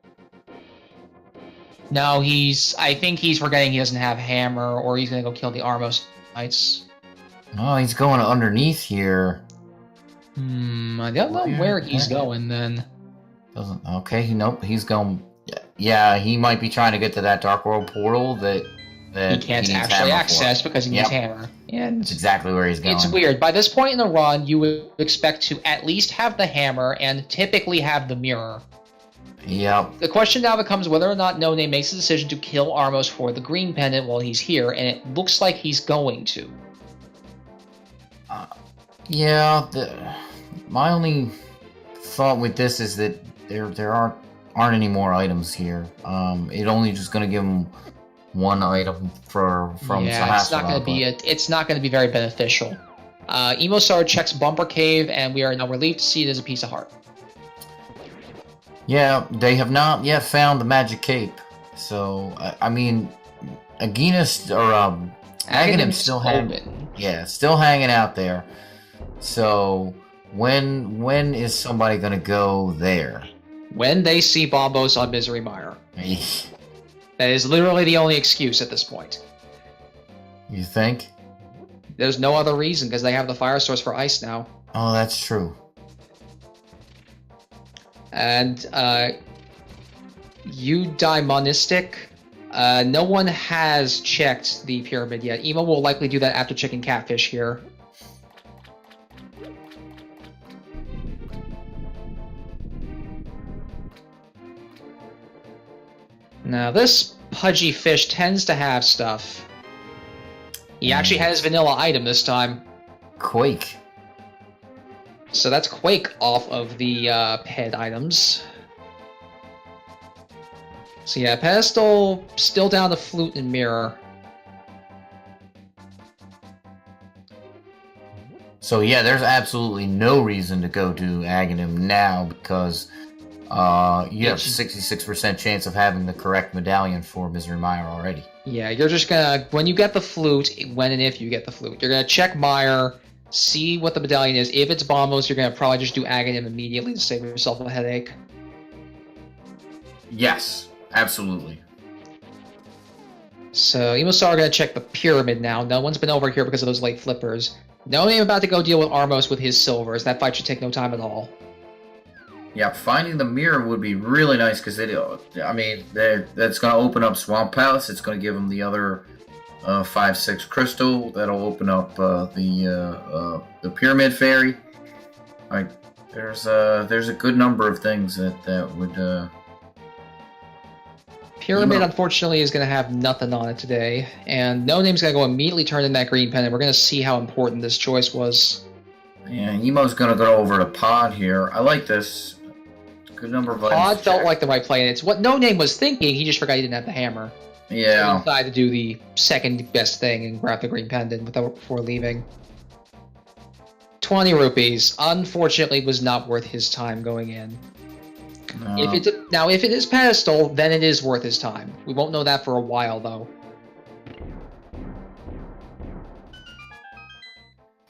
No, I think he's forgetting he doesn't have hammer, or he's gonna go kill the Armos Knights. Oh, he's going underneath here. I don't know where he's going then. Okay, nope, he's going. Yeah, he might be trying to get to that Dark World portal that he can't actually access because he needs hammer. And that's exactly where he's going. It's weird. By this point in the run, you would expect to at least have the hammer and typically have the mirror. Yep. The question now becomes whether or not No Name makes the decision to kill Armos for the green pendant while he's here, and it looks like he's going to. My only thought with this is that there aren't any more items here. It only just going to give him one item from Sahasrara. It's not going to be very beneficial. EmoSaru checks Bumper Cave, and we are now relieved to see it as a piece of heart. Yeah, they have not yet found the magic cape. So I mean, Aeginas or Aghanim's still still hanging out there. So when is somebody gonna go there? When they see Bombos on Misery Mire. That is literally the only excuse at this point. You think? There's no other reason, because they have the fire source for ice now. Oh, that's true. And, Eudaimonistic, no one has checked the pyramid yet. Emo will likely do that after checking Catfish here. Now, this pudgy fish tends to have stuff. He actually has vanilla item this time. Quake. So that's Quake off of the ped items. So yeah, pedestal still down to flute and mirror. So yeah, there's absolutely no reason to go to Aghanim now because you have 66% chance of having the correct medallion for Misery Mire already. Yeah, you're just gonna, when you get the flute, when and if you get the flute, you're gonna check Mire, see what the medallion is. If it's Bombos, you're gonna probably just do Aghanim immediately to save yourself a headache. Yes, absolutely. So EmoSaru gonna check the pyramid now. No one's been over here because of those late flippers. No name about to go deal with Armos with his silvers. That fight should take no time at all. Yeah, finding the mirror would be really nice because I mean, that's going to open up Swamp Palace. It's going to give them the other 5-6 crystal. That'll open up the Pyramid Fairy. Like, there's a good number of things that would. Pyramid, unfortunately, is going to have nothing on it today, and No Name's going to go immediately turn in that green pen, and we're going to see how important this choice was. Yeah, Emo's going to go over to Pod here. I like this. Good number of items. Pod felt like the right play, and it's what No Name was thinking. He just forgot he didn't have the hammer. Yeah. So he decided to do the second best thing and grab the green pendant before leaving. 20 rupees. Unfortunately, was not worth his time going in. No. If it is pedestal, then it is worth his time. We won't know that for a while, though.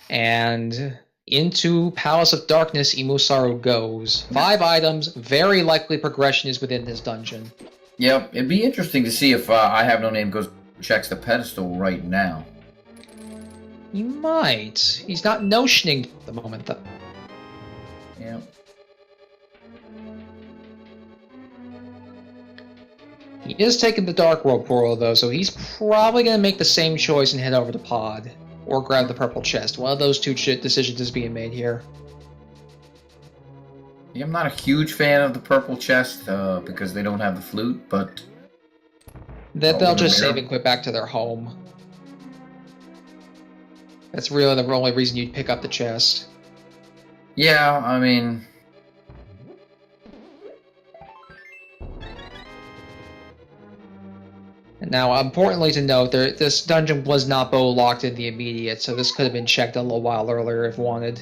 And into Palace of Darkness, EmoSaru goes. 5 items. Very likely progression is within this dungeon. Yep, it'd be interesting to see if IHaveNoName goes checks the pedestal right now. He might. He's not notioning at the moment, though. Yep. He is taking the Dark World portal, though, so he's probably going to make the same choice and head over to Pod. Or grab the purple chest. One of those two decisions is being made here. Yeah, I'm not a huge fan of the purple chest because they don't have the flute, but... They'll just save and quit back to their home. That's really the only reason you'd pick up the chest. Yeah, I mean... Now, importantly to note, this dungeon was not bow locked in the immediate, so this could have been checked a little while earlier if wanted.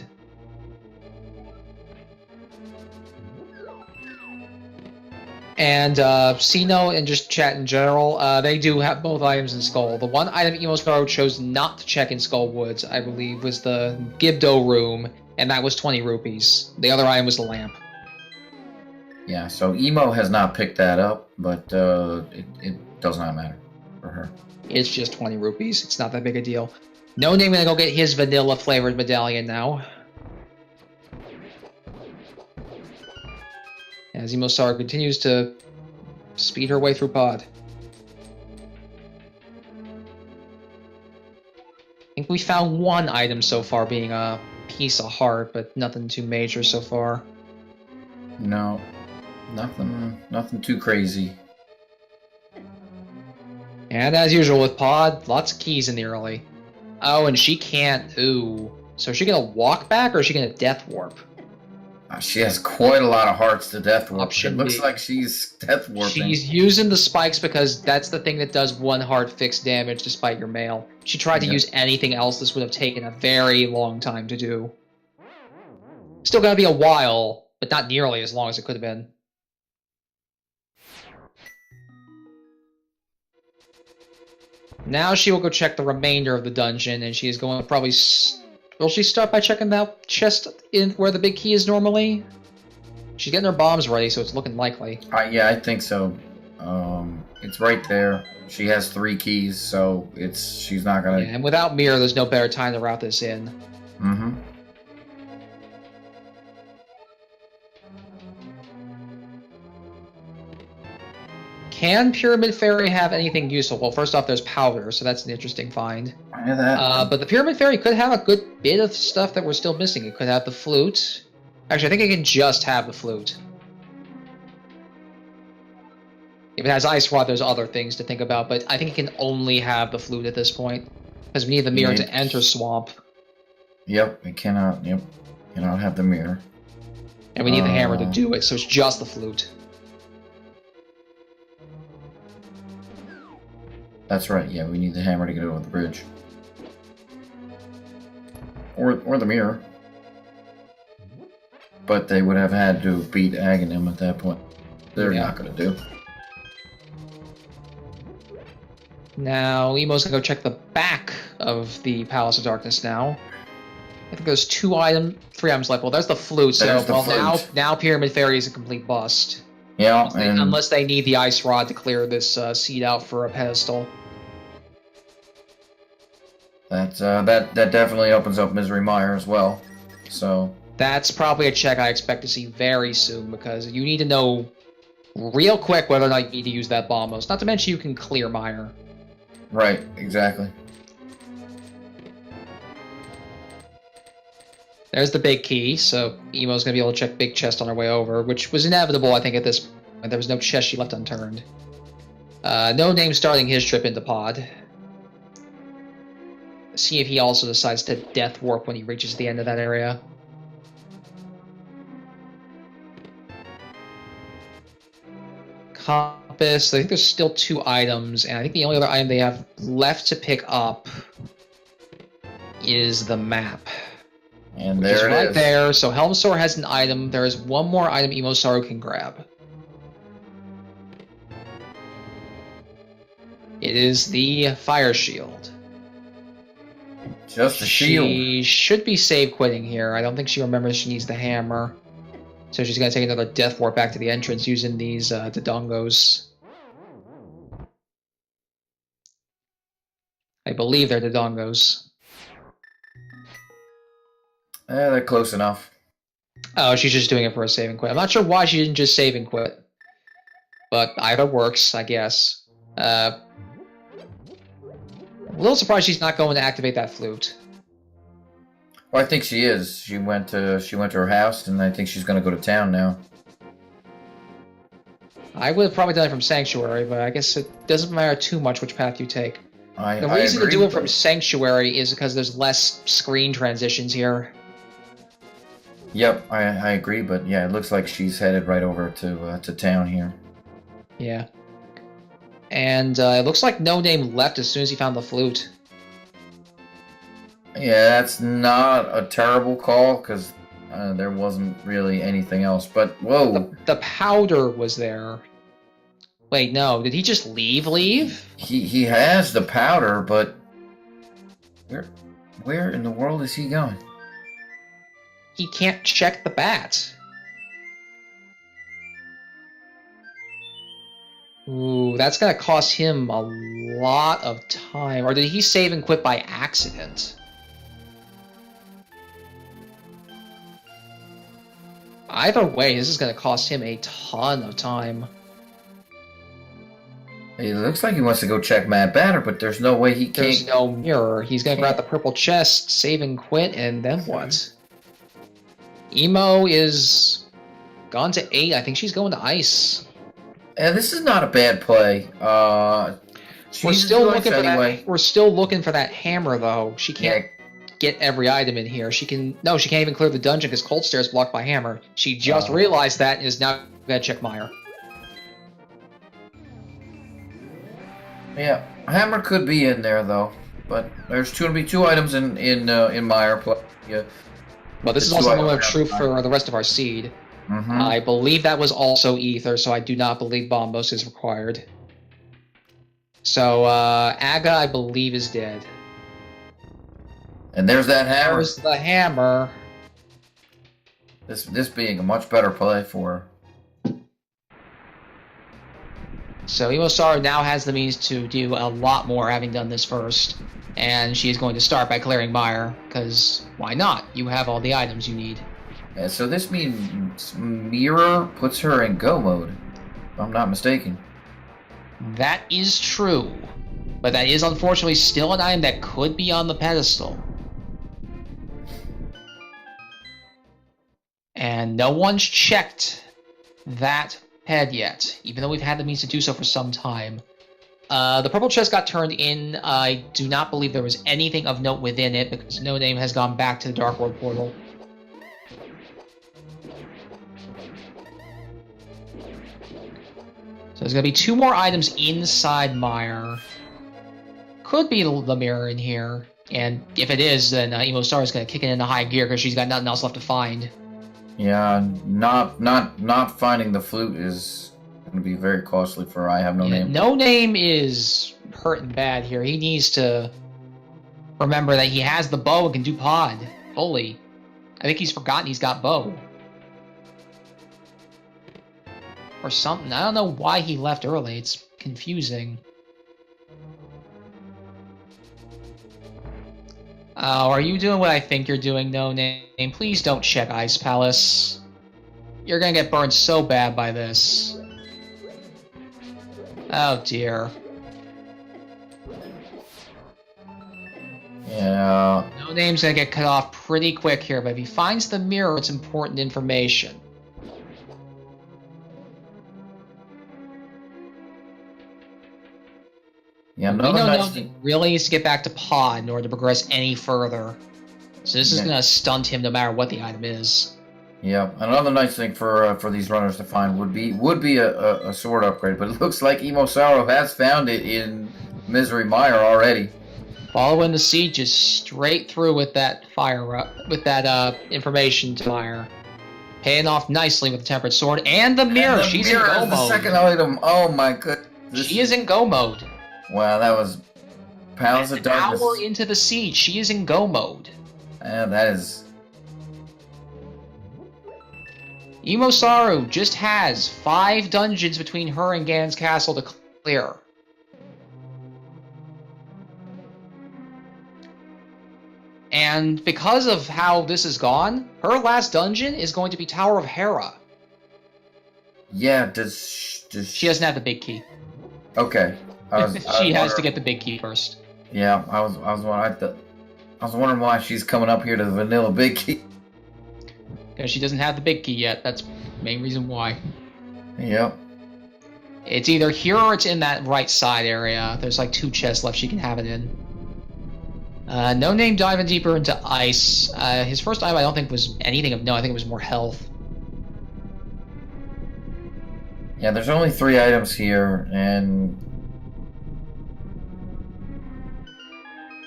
And Sino and just chat in general, they do have both items in Skull. The one item EmoSaru chose not to check in Skull Woods, I believe, was the Gibdo room, and that was 20 rupees. The other item was the lamp. Yeah, so Emo has not picked that up, but it does not matter for her. It's just 20 rupees. It's not that big a deal. No Name gonna go get his vanilla flavored medallion now. As EmoSaru continues to speed her way through Pod. I think we found one item so far being a piece of heart, but nothing too major so far. No, nothing too crazy. And as usual with Pod, lots of keys in the early. Oh, and she can't... Ooh. So is she gonna walk back, or is she gonna death warp? She has quite a lot of hearts to death warp. Option It looks B. like she's death warping. She's using the spikes because that's the thing that does 1 heart fixed damage despite your mail. If she tried to use anything else, this would have taken a very long time to do. Still gonna be a while, but not nearly as long as it could have been. Now she will go check the remainder of the dungeon, and she is going to probably... Will she start by checking that chest in where the big key is normally? She's getting her bombs ready, so it's looking likely. Yeah, I think so. It's right there. She has 3 keys, so she's not gonna... Yeah, and without Mirror, there's no better time to route this in. Mm-hmm. Can Pyramid Fairy have anything useful? Well, first off, there's powder, so that's an interesting find. I know that. But the Pyramid Fairy could have a good bit of stuff that we're still missing. It could have the flute. Actually, I think it can just have the flute. If it has Ice Rod, there's other things to think about, but I think it can only have the flute at this point. Because we need the mirror to enter Swamp. Yep, it cannot. Yep, cannot have the mirror. And we need the hammer to do it, so it's just the flute. That's right, yeah, we need the hammer to get over the bridge. Or the mirror. But they would have had to beat Aghanim at that point. They're not going to do. Now, Emo's going to go check the back of the Palace of Darkness now. I think there's 3 items left. Well, there's the flute, so now Pyramid Fairy is a complete bust. Yeah, Unless they need the Ice Rod to clear this seed out for a pedestal. That definitely opens up Misery Mire as well. So That's probably a check I expect to see very soon, because you need to know real quick whether or not you need to use that Bombos. Not to mention you can clear Mire. right, exactly. There's the big key, so Emo's going to be able to check big chest on her way over, which was inevitable, I think, at this point. There was no chest she left unturned. No name starting his trip into pod. See if he also decides to death warp when he reaches the end of that area. Compass. I think there's still 2 items, and I think the only other item they have left to pick up is the map. And there it right is. There. So EmoSaru has an item. There is one more item EmoSaru can grab. It is the fire shield. Just a shield. She should be save quitting here. I don't think she remembers she needs the hammer. So she's going to take another death warp back to the entrance using these Dodongos. I believe they're Dodongos. They're close enough. Oh, she's just doing it for a save and quit. I'm not sure why she didn't just save and quit. But either works, I guess. A little surprised she's not going to activate that flute. Well, I think she is. She went to her house, and I think she's going to go to town now. I would have probably done it from Sanctuary, but I guess it doesn't matter too much which path you take. The reason to do it from Sanctuary is because there's less screen transitions here. Yep, I agree, but yeah, it looks like she's headed right over to town here. Yeah. And it looks like No Name left as soon as he found the flute. Yeah, that's not a terrible call, because there wasn't really anything else. But, whoa. The powder was there. Wait, no. Did he just leave? He has the powder, but where in the world is he going? He can't check the bat. Ooh, that's gonna cost him a lot of time. Or did he save and quit by accident? Either way, this is gonna cost him a ton of time. It looks like he wants to go check Mad Batter, but there's no way he can't. There's no mirror. He's gonna grab the purple chest, save and quit, and then what? Emo is gone to 8. I think she's going to ice. And this is not a bad play. We're still looking for that. We're still looking for that hammer, though. She can't get every item in here. She can't even clear the dungeon because Cold Stare is blocked by hammer. She just realized that and is now gonna check Mire. Yeah, hammer could be in there though, but there's going to be 2 items in Mire. Yeah. Well, this is also moment of truth for the rest of our seed. Mm-hmm. I believe that was also Ether, so I do not believe Bombos is required. So, Aga, I believe, is dead. And there's that hammer. There's the hammer. This being a much better play for her. So EmoSaru now has the means to do a lot more, having done this first. And she is going to start by clearing Mire, because why not? You have all the items you need. Yeah, so this means Mirror puts her in go mode, if I'm not mistaken. That is true. But that is unfortunately still an item that could be on the pedestal. And no one's checked that ped yet, even though we've had the means to do so for some time. The purple chest got turned in. I do not believe there was anything of note within it, because No Name has gone back to the Dark World portal. So there's going to be 2 more items inside Mire. Could be the mirror in here. And if it is, then EmoSaru is going to kick it into high gear because she's got nothing else left to find. Yeah, not finding the flute is going to be very costly for IHaveNoName. No Name is hurting bad here. He needs to remember that he has the bow and can do pod fully. I think he's forgotten he's got bow. Or something. I don't know why he left early. It's confusing. Oh, are you doing what I think you're doing, No Name? Please don't check Ice Palace. You're gonna get burned so bad by this. Oh dear. Yeah. No Name's gonna get cut off pretty quick here, but if he finds the mirror, it's important information. Yeah, We another know nice No thing. Name really needs to get back to Pod in order to progress any further. So this is Yeah. gonna stunt him no matter what the item is. Yeah, another nice thing for these runners to find would be a sword upgrade, but it looks like EmoSaru has found it in Misery Mire already. Following the siege is straight through with that information to Mire. Paying off nicely with the Tempered Sword and the mirror. And the She's mirror in go is the mode. second item. Oh my goodness. She is in go mode. Wow, that was Palace of An Darkness. hour into the siege, she is in go mode. Yeah, that is. EmoSaru just has 5 dungeons between her and Gan's castle to clear. And because of how this has gone, her last dungeon is going to be Tower of Hera. Yeah, does She doesn't have the big key. Okay. She has to get the big key first. Yeah, I was wondering why she's coming up here to the vanilla big key. Because she doesn't have the big key yet. That's the main reason why. Yep. It's either here or it's in that right side area. There's like 2 chests left she can have it in. No Name diving deeper into ice. His first item I don't think was anything of note. I think it was more health. Yeah, there's only 3 items here, and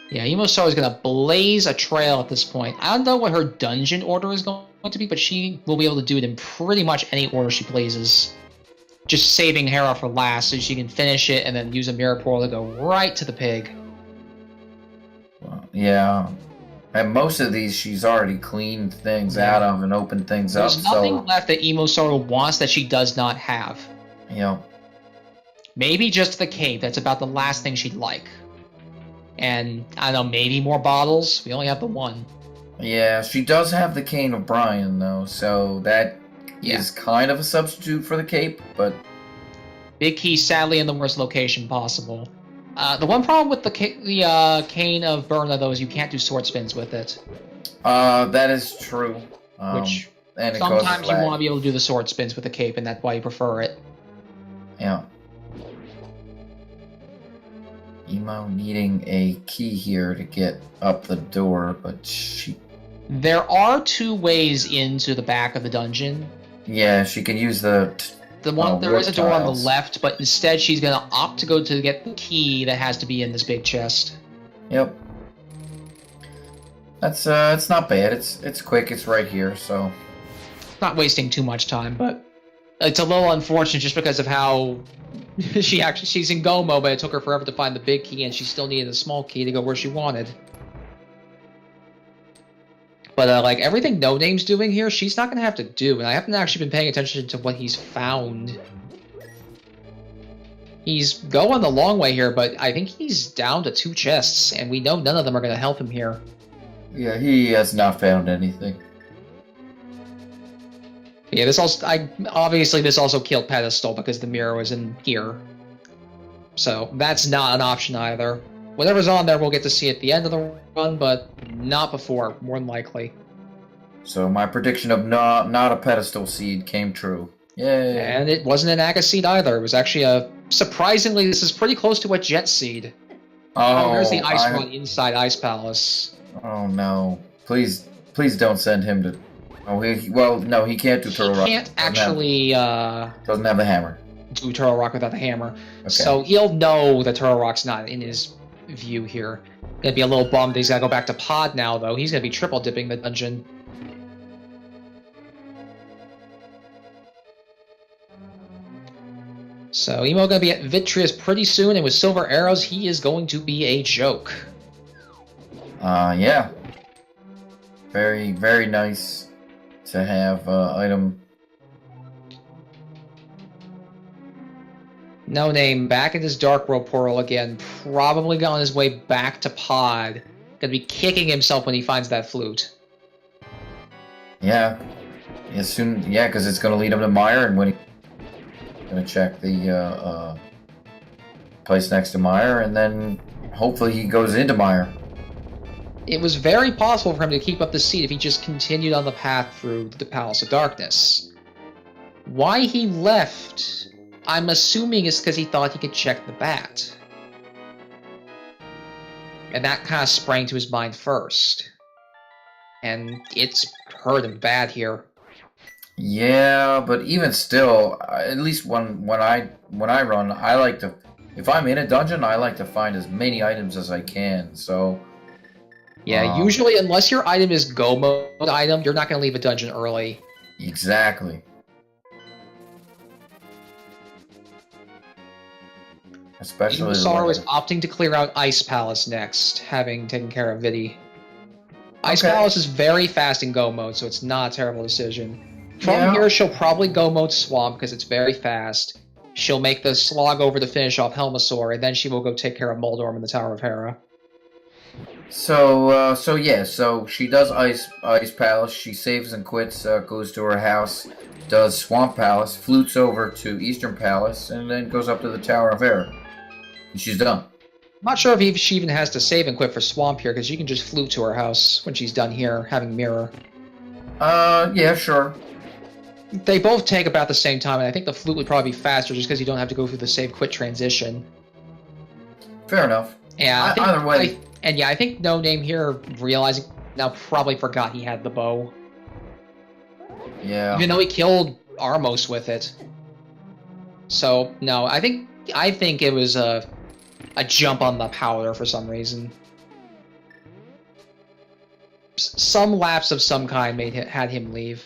Yeah, EmoSaru is going to blaze a trail at this point. I don't know what her dungeon order is going to be, but she will be able to do it in pretty much any order she blazes. Just saving Hera for last so she can finish it and then use a mirror portal to go right to the pig. yeah. And most of these she's already cleaned things out of and opened things There's up. nothing So, left that EmoSaru wants that she does not have. yeah. Maybe just the cave. That's about the last thing she'd like. And, I don't know, maybe more bottles? We only have the 1. Yeah, she does have the Cane of Brian, though, so that is kind of a substitute for the cape, but... Big key, sadly, in the worst location possible. The one problem with the Cane of Berna, though, is you can't do sword spins with it. That is true. Which, and it sometimes you lag. want to be able to do the sword spins with the cape, and that's why you prefer it. Yeah. Emo needing a key here to get up the door, but she... There are 2 ways into the back of the dungeon. Yeah, she can use the... There is a door on the tiles. left, but instead she's going to opt to go to get the key that has to be in this big chest. Yep. That's, it's not bad. It's quick. It's right here, so... Not wasting too much time, but it's a little unfortunate just because of how she's in go mode, but it took her forever to find the big key, and she still needed a small key to go where she wanted. But like everything No Name's doing here, she's not gonna have to do, and I haven't actually been paying attention to what he's found. He's going the long way here, but I think he's down to 2 chests, and we know none of them are gonna help him here. Yeah, he has not found anything. Yeah, obviously this also killed Pedestal because the mirror was in here. So that's not an option either. Whatever's on there we'll get to see at the end of the run, but not before, more than likely. So my prediction of not a pedestal seed came true. Yay! And it wasn't an Aga seed either. It was actually surprisingly, this is pretty close to a Jet seed. Oh, there's the ice run inside Ice Palace. Oh no! Please don't send him to. Oh, no, he can't do Turtle Rock. He can't actually doesn't have the hammer. do Turtle Rock without the hammer. Okay. So he'll know that Turtle Rock's not in his view here. Gonna be a little bummed that he's gotta go back to Pod now, though. He's gonna be triple dipping the dungeon. So Emo gonna be at Vitreous pretty soon, and with Silver Arrows, he is going to be a joke. Yeah. Very, very nice to have item. No Name back in his Dark World portal again, probably on his way back to Pod. gonna be kicking himself when he finds that flute. Yeah. As soon, yeah, because it's gonna lead him to Meyer, and when he's gonna check the place next to Meyer, and then hopefully he goes into Meyer. It was very possible for him to keep up the seed if he just continued on the path through the Palace of Darkness. Why he left, I'm assuming, is because he thought he could check the bat. And that kind of sprang to his mind first. And it's hurt him bad here. Yeah, but even still, at least when I run, I like to, if I'm in a dungeon, I like to find as many items as I can. So yeah, usually unless your item is go mode item, you're not going to leave a dungeon early. Exactly. Especially EmoSaru is opting to clear out Ice Palace next, having taken care of Vidi. Ice Palace is very fast in go mode, so it's not a terrible decision. From here, she'll probably go mode Swamp because it's very fast. She'll make the slog over to finish off Helmasaur, and then she will go take care of Moldorm in the Tower of Hera. So she does Ice Palace. She saves and quits, goes to her house, does Swamp Palace, flutes over to Eastern Palace, and then goes up to the Tower of Hera. And she's done. I'm not sure if she even has to save and quit for Swamp here, because she can just flute to her house when she's done here, having Mirror. Yeah, sure. They both take about the same time, and I think the flute would probably be faster just because you don't have to go through the save-quit transition. Fair enough. Yeah, either way. I think No Name here, realizing now, probably forgot he had the bow. Yeah. Even though he killed Armos with it. So, no, I think it was a jump on the powder for some reason. Some lapse of some kind had him leave.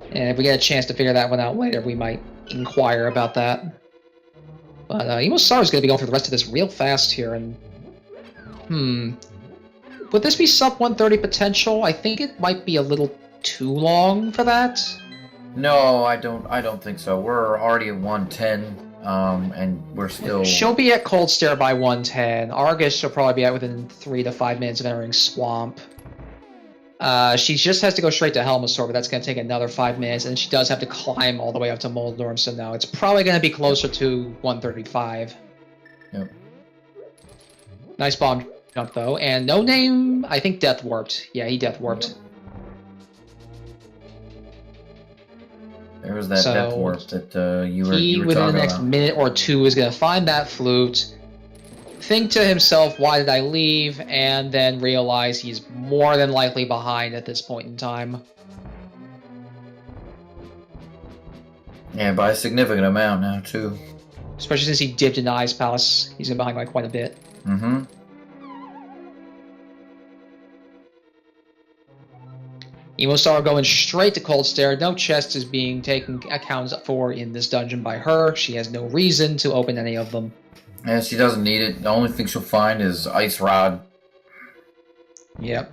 And if we get a chance to figure that one out later, we might inquire about that. But EmoSaru is going to be going through the rest of this real fast here, and would this be sub 130 potential? I think it might be a little too long for that. No, I don't think so. We're already at 110, and we're still. She'll be at Cold Stare by 110. Argus she'll probably be at within 3 to 5 minutes of entering Swamp. She just has to go straight to Helmasaur, but that's going to take another 5 minutes, and she does have to climb all the way up to Moldorm, so no, it's probably going to be closer to 135. Yep. Nice bomb jump, though, and No Name, I think Death Warped. Yeah, he Death Warped. Yep. There was that Death Warp that you were talking about. He, within the next minute or two, is going to find that flute, think to himself, why did I leave? And then realize he's more than likely behind at this point in time. Yeah, by a significant amount now, too. Especially since he dipped into Ice Palace. He's behind by quite a bit. Mm-hmm. EmoSaru going straight to Cold Stare. No chest is being taken account for in this dungeon by her. She has no reason to open any of them. Yeah, she doesn't need it. The only thing she'll find is Ice Rod. Yep.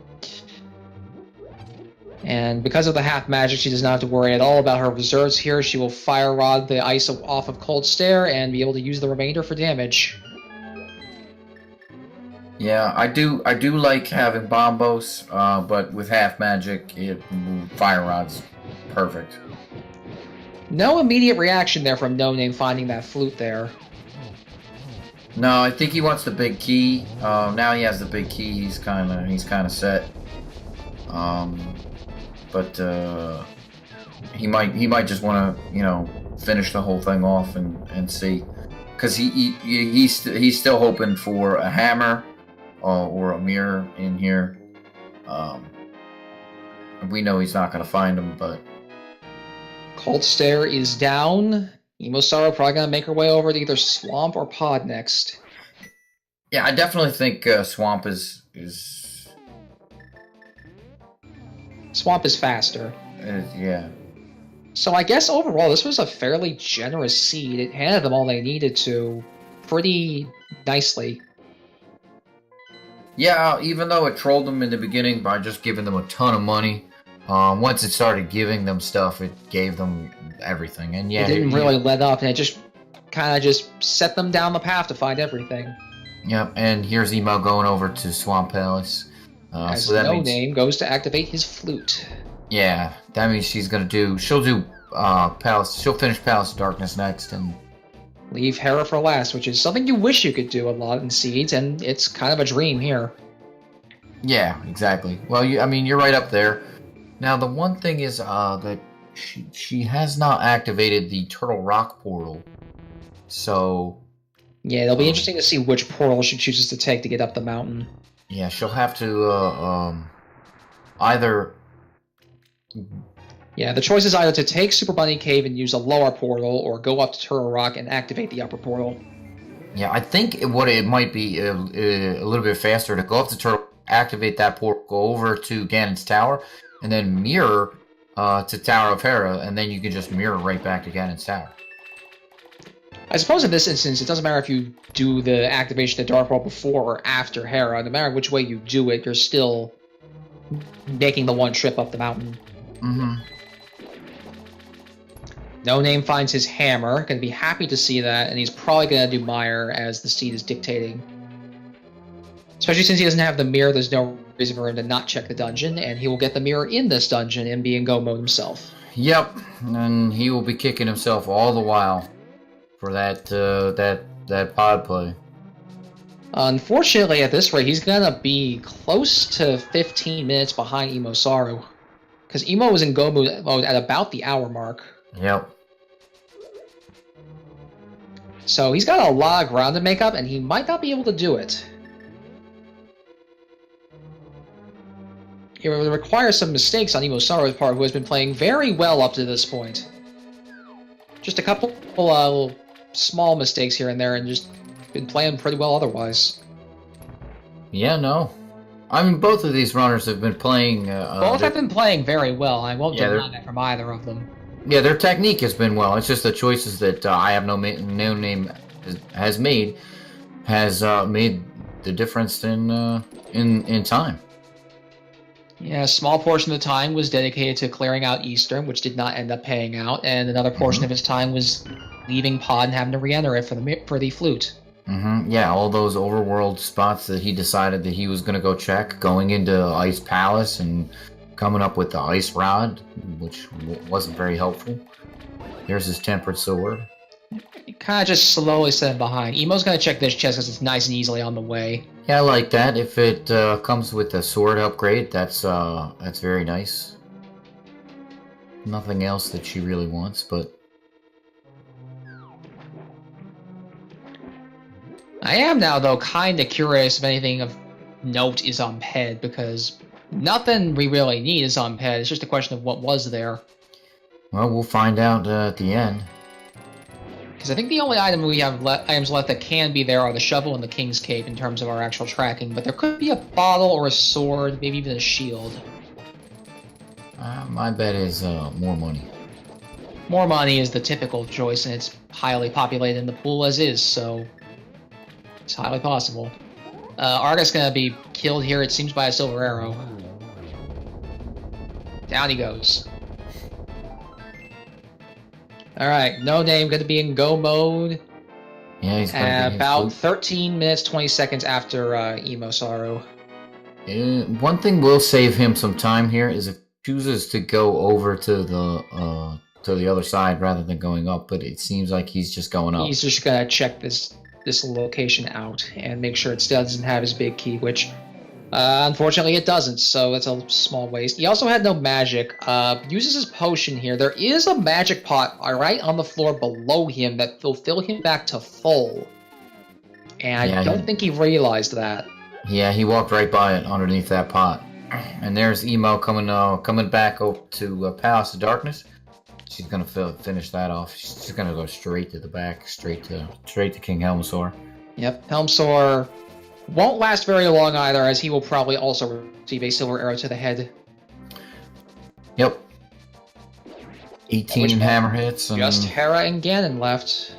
And because of the half magic, she does not have to worry at all about her reserves here. She will Fire Rod the ice off of Cold Stare and be able to use the remainder for damage. Yeah, I do like having Bombos, but with half magic, Fire Rod's perfect. No immediate reaction there from No Name finding that flute there. No, I think he wants the big key. Now he has the big key. He's kind of set. But he might just want to finish the whole thing off and see, because he's still hoping for a hammer or a mirror in here. We know he's not going to find them, but Cold Stare is down. EmoSaru probably going to make her way over to either Swamp or Pod next. Yeah, I definitely think Swamp is... Swamp is faster. Yeah. So I guess overall, this was a fairly generous seed. It handed them all they needed to pretty nicely. Yeah, even though it trolled them in the beginning by just giving them a ton of money, once it started giving them stuff, it gave them everything. And yeah, it didn't really let up, and it just kind of just set them down the path to find everything. Yep, and here's Emo going over to Swamp Palace. As So that means, NoName goes to activate his flute. yeah, that means she'll do Palace. She'll finish Palace of Darkness next, and Leave Hera for last, which is something you wish you could do a lot in Seeds, and it's kind of a dream here. yeah, exactly. Well, you're right up there. Now, the one thing is that she has not activated the Turtle Rock portal, so Yeah, it'll be interesting to see which portal she chooses to take to get up the mountain. yeah, she'll have to either. Yeah, the choice is either to take Super Bunny Cave and use a lower portal, or go up to Turtle Rock and activate the upper portal. Yeah, I think what it might be a little bit faster to go up to Turtle, activate that portal, go over to Ganon's Tower, and then mirror to Tower of Hera, and then you can just mirror right back to Ganon's Tower. I suppose in this instance, it doesn't matter if you do the activation of the Dark World before or after Hera. No matter which way you do it, you're still making the one trip up the mountain. Mm-hmm. NoName finds his hammer. Going to be happy to see that, and he's probably going to do Mire as the seed is dictating. Especially since he doesn't have the mirror, there's no reason for him to not check the dungeon, and he will get the mirror in this dungeon and be in go mode himself. Yep, and he will be kicking himself all the while for that pod play. Unfortunately, at this rate, he's gonna be close to 15 minutes behind EmoSaru, because Emo was in go mode at about the hour mark. Yep. So he's got a lot of ground to make up, and he might not be able to do it. It would require some mistakes on EmoSaru's part, who has been playing very well up to this point. Just a couple little small mistakes here and there, and just been playing pretty well otherwise. Yeah, no. I mean, both of these runners have been playing... Both have been playing very well. I won't Yeah, deny that from either of them. Yeah, their technique has been well. It's just the choices that IHaveNoName has made made the difference in time. Yeah, a small portion of the time was dedicated to clearing out Eastern, which did not end up paying out, and another portion of his time was leaving Pod and having to re-enter it for the flute. Mm-hmm. Yeah, all those overworld spots that he decided that he was going to go check, going into Ice Palace and coming up with the Ice Rod, which wasn't very helpful. Here's his Tempered Sword. Kind of just slowly set him behind. Emo's going to check this chest because it's nice and easily on the way. Yeah, I like that. If it comes with a sword upgrade, that's very nice. Nothing else that she really wants, but... I am now, though, kind of curious if anything of note is on Ped, because nothing we really need is on Ped. It's just a question of what was there. Well, we'll find out at the end. Because I think the only items left that can be there are the shovel and the King's Cape in terms of our actual tracking, but there could be a bottle or a sword, maybe even a shield. My bet is more money. More money is the typical choice, and it's highly populated in the pool as is, so it's highly possible. Argus gonna be killed here, it seems, by a silver arrow. Down he goes. Alright, NoName gonna be in go mode. Yeah, he's gonna be about 13 minutes, 20 seconds after EmoSaru. One thing will save him some time here is if he chooses to go over to the other side rather than going up, but it seems like he's just going up. He's just gonna check this location out and make sure it doesn't have his big key, which unfortunately it doesn't, so that's a small waste. He also had no magic. Uses his potion here. There is a magic pot right on the floor below him that will fill him back to full, and I don't think he realized that. Yeah, he walked right by it underneath that pot. And there's Emo coming back over to Palace of Darkness. She's gonna finish that off. She's just gonna go straight to the back, straight to King Helmsaur. Yep, Helmsaur won't last very long either, as he will probably also receive a silver arrow to the head. Yep. 18 hammer hits. And just Hera and Ganon left.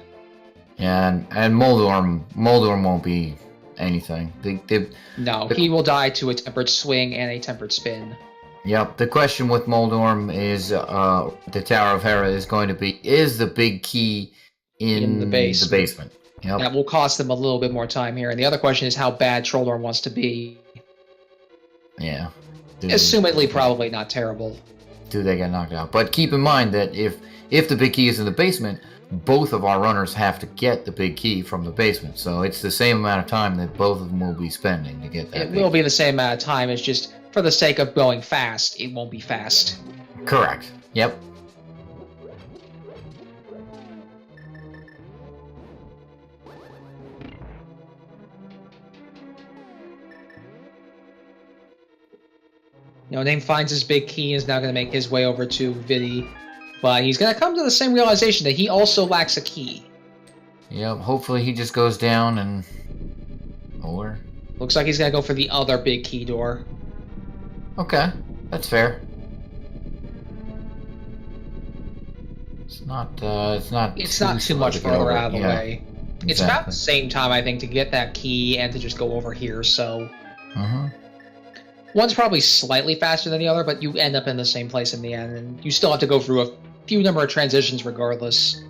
Yeah, and Moldorm won't be anything. He will die to a tempered swing and a tempered spin. Yep, the question with Moldorm is the Tower of Hera is going to be, is the big key in the basement? Yep. That will cost them a little bit more time here. And the other question is how bad Trolldorm wants to be. Yeah. Assumedly, probably not terrible. Do they get knocked out? But keep in mind that if the big key is in the basement, both of our runners have to get the big key from the basement. So it's the same amount of time that both of them will be spending to get that. It will be the same amount of time. It's just for the sake of going fast, it won't be fast. Correct. Yep. Name finds his big key and is now going to make his way over to Vidi. But he's going to come to the same realization that he also lacks a key. Yep, hopefully he just goes down and... Or... Looks like he's going to go for the other big key door. Okay, that's fair. It's not too much further out of the way. Exactly. It's about the same time, I think, to get that key and to just go over here, so... One's probably slightly faster than the other, but you end up in the same place in the end, and you still have to go through a few number of transitions regardless.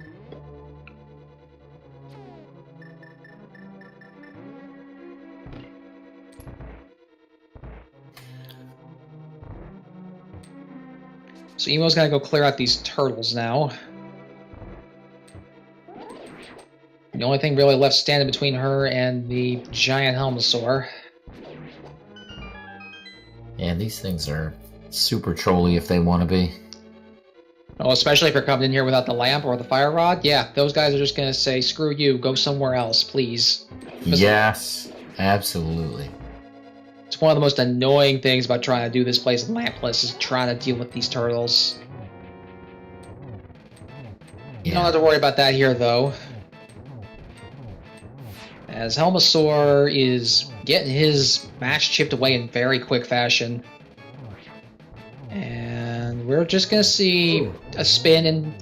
So Emo's gonna go clear out these turtles now. The only thing really left standing between her and the giant Helmosaur. Yeah, these things are super trolly if they want to be. Oh, especially if you're coming in here without the lamp or the fire rod. Yeah, those guys are just going to say, screw you, go somewhere else, please. Yes, absolutely. It's one of the most annoying things about trying to do this place lampless is trying to deal with these turtles. You don't have to worry about that here, though. As Helmosaur is getting his mash chipped away in very quick fashion. And we're just going to see a spin and,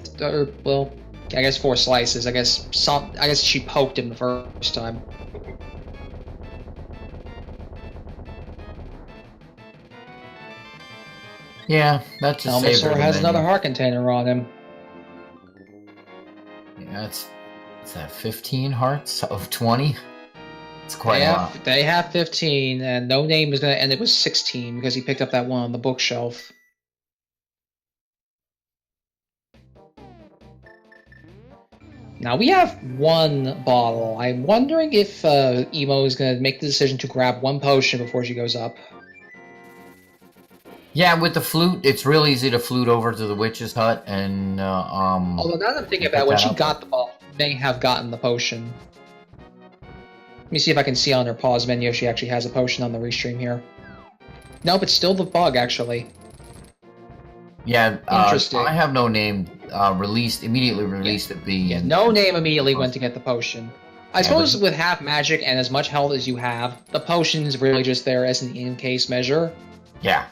well, I guess 4 slices. I guess she poked him the first time. Yeah, that's just Helmosaur has another heart container on him. Yeah, it's that 15 hearts of 20? It's quite a lot. They have 15, and NoName is going to end it with 16 because he picked up that one on the bookshelf. Now we have 1 bottle. I'm wondering if Emo is going to make the decision to grab 1 potion before she goes up. Yeah, with the flute, it's real easy to flute over to the witch's hut and Although now that I'm thinking about it, when she got the bottle, she may have gotten the potion. Let me see if I can see on her pause menu if she actually has a potion on the restream here. Nope, it's still the bug, actually. Yeah, interesting. IHaveNoName immediately released a B. Yeah, NoName immediately went to get the potion. I suppose with half magic and as much health as you have, the potion is really just there as an in-case measure. Yeah.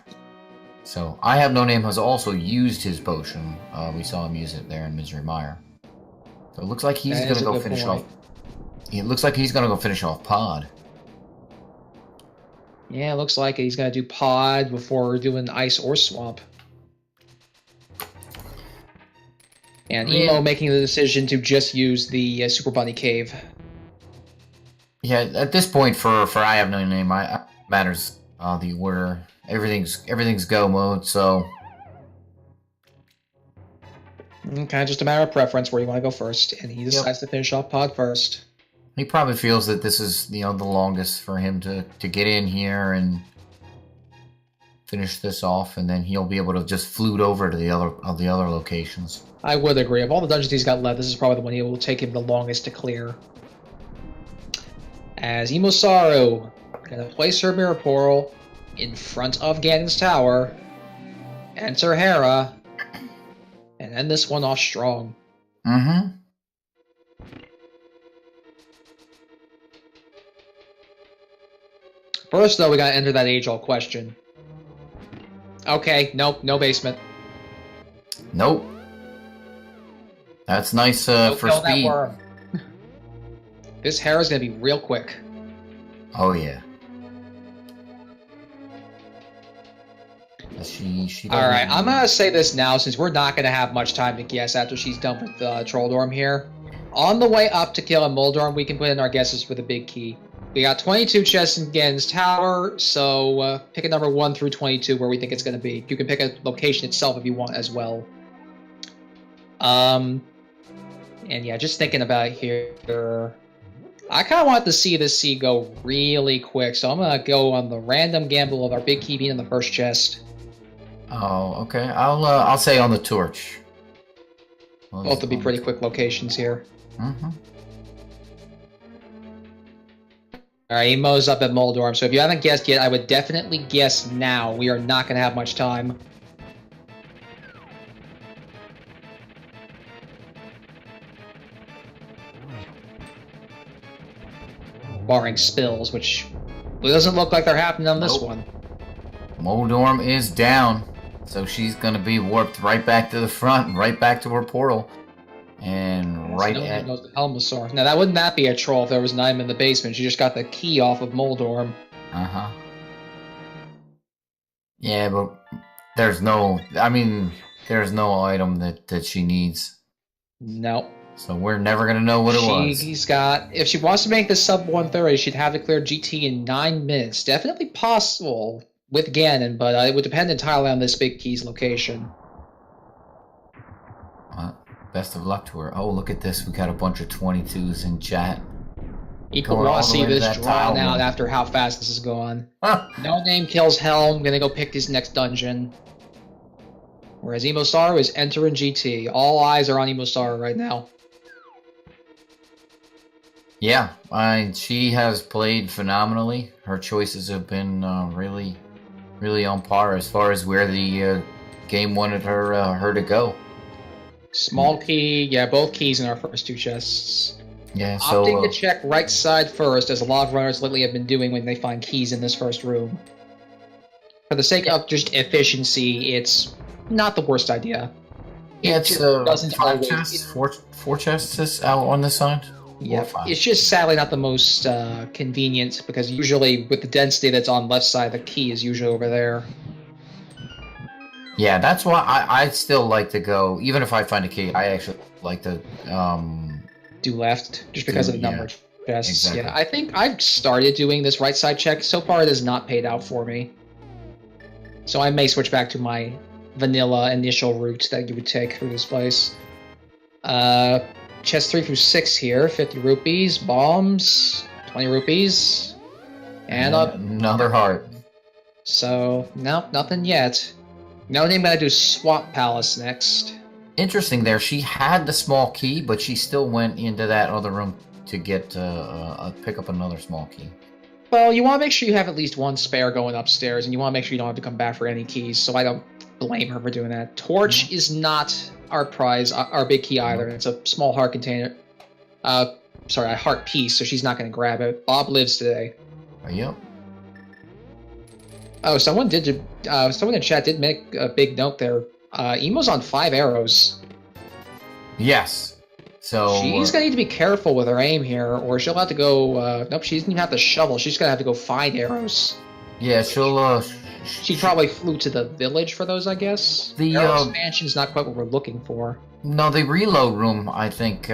So, IHaveNoName has also used his potion. We saw him use it there in Misery Mire. So it looks like he's going to go finish off... It looks like he's going to go finish off Pod. Yeah, it looks like he's going to do Pod before doing Ice or Swamp. And Emo making the decision to just use the Super Bunny Cave. Yeah, at this point for IHaveNoName, matters the order. Everything's go mode, so... Okay, just a matter of preference where you want to go first, and he decides to finish off Pod first. He probably feels that this is, the longest for him to get in here and finish this off, and then he'll be able to just flute over to the other locations. I would agree. Of all the dungeons he's got left, this is probably the one he will take him the longest to clear. As EmoSaru gonna place her mirror portal in front of Ganon's tower, enter Hera, and end this one off strong. Mm-hmm. First, though, we gotta enter that age-old question. Okay, nope, no basement. Nope. That's nice for speed. This Hera's gonna be real quick. Oh yeah. Alright, I'm gonna say this now since we're not gonna have much time to guess after she's done with Trolldorm here. On the way up to kill a Moldorm, we can put in our guesses for the big key. We got 22 chests in Gen's tower, so pick a number 1 through 22 where we think it's going to be. You can pick a location itself if you want as well. And yeah, just thinking about it here, I kind of want to see this sea go really quick, so I'm going to go on the random gamble of our big key being in the first chest. Oh, okay. I'll say on the torch. Both will be pretty quick locations here. Mm-hmm. Alright, Emo's up at Moldorm, so if you haven't guessed yet, I would definitely guess now. We are not going to have much time. Barring spills, which doesn't look like they're happening on this one. Moldorm is down, so she's going to be warped right back to the front, right back to her portal. And right at EmoSaru. Now, wouldn't that be a troll if there was an item in the basement? She just got the key off of Moldorm. Uh-huh. Yeah, but there's no item that she needs. No. So we're never going to know what it was. She's got... If she wants to make this sub 130, she'd have to clear GT in 9 minutes. Definitely possible with Ganon, but it would depend entirely on this big key's location. Best of luck to her. Oh, look at this. We got a bunch of 22s in chat. You can want to see this drawn out after how fast this is going. No Name kills Helm. Gonna go pick his next dungeon. Whereas EmoSaru is entering GT. All eyes are on EmoSaru right now. Yeah, she has played phenomenally. Her choices have been really, really on par as far as where the game wanted her to go. Small key, yeah, both keys in our first 2 chests. Yeah, so... Opting to check right side first, as a lot of runners lately have been doing when they find keys in this first room. For the sake of just efficiency, it's not the worst idea. Yeah, it's 5 chests, 4 chests out on this side? Yeah, it's just sadly not the most convenient, because usually with the density that's on left side, the key is usually over there. Yeah, that's why I still like to go, even if I find a key, I actually like to do left, just because of the number of chests. Exactly. Yeah, I think I've started doing this right side check. So far it has not paid out for me. So I may switch back to my vanilla initial route that you would take through this place. Chest 3 through 6 here, 50 rupees, bombs, 20 rupees, and another heart. So, no, nothing yet. No Name gonna do Swamp Palace next. Interesting there. She had the small key, but she still went into that other room to get pick up another small key. Well, you want to make sure you have at least 1 spare going upstairs, and you want to make sure you don't have to come back for any keys, so I don't blame her for doing that. Torch is not our prize, our big key either. It's a small heart container. Sorry, a heart piece, so she's not going to grab it. Bob lives today. Yep. Oh, someone in chat did make a big note there. Emo's on 5 arrows. Yes. So she's gonna need to be careful with her aim here, or she'll have to go. Nope, she doesn't even have to shovel. She's gonna have to go find arrows. Yeah, she'll. She probably flew to the village for those, I guess. The arrow expansion's not quite what we're looking for. No, the reload room, I think,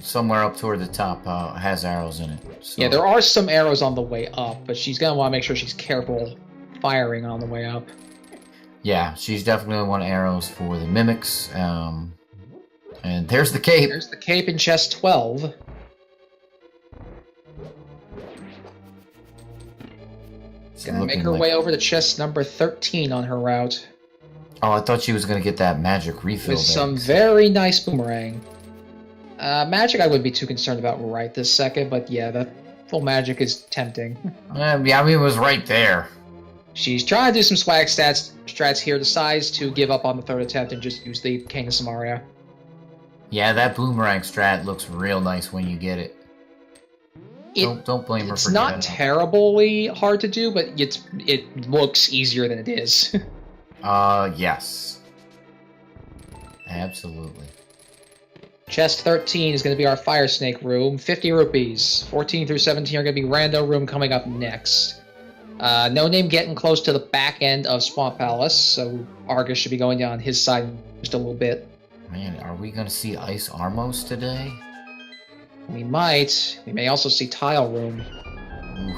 somewhere up toward the top, has arrows in it. So. Yeah, there are some arrows on the way up, but she's gonna want to make sure she's careful firing on the way up. Yeah, she's definitely gonna want arrows for the mimics. And there's the cape. There's the cape in chest 12. Gonna make her way over to chest number 13 on her route. Oh, I thought she was gonna get that magic refill. With some very nice boomerang. Magic I wouldn't be too concerned about right this second, but yeah, the full magic is tempting. Yeah, I mean, it was right there. She's trying to do some swag strats here, decides to give up on the 3rd attempt and just use the King of Samaria. Yeah, that boomerang strat looks real nice when you get it. Don't blame her for It's not terribly hard to do, but it looks easier than it is. Yes. Absolutely. Chest 13 is going to be our Fire Snake room. 50 rupees. 14 through 17 are going to be Rando room coming up next. No Name getting close to the back end of Swamp Palace, so Argus should be going down his side just a little bit. Man, are we gonna see Ice Armos today? We might. We may also see Tile Room, Oof,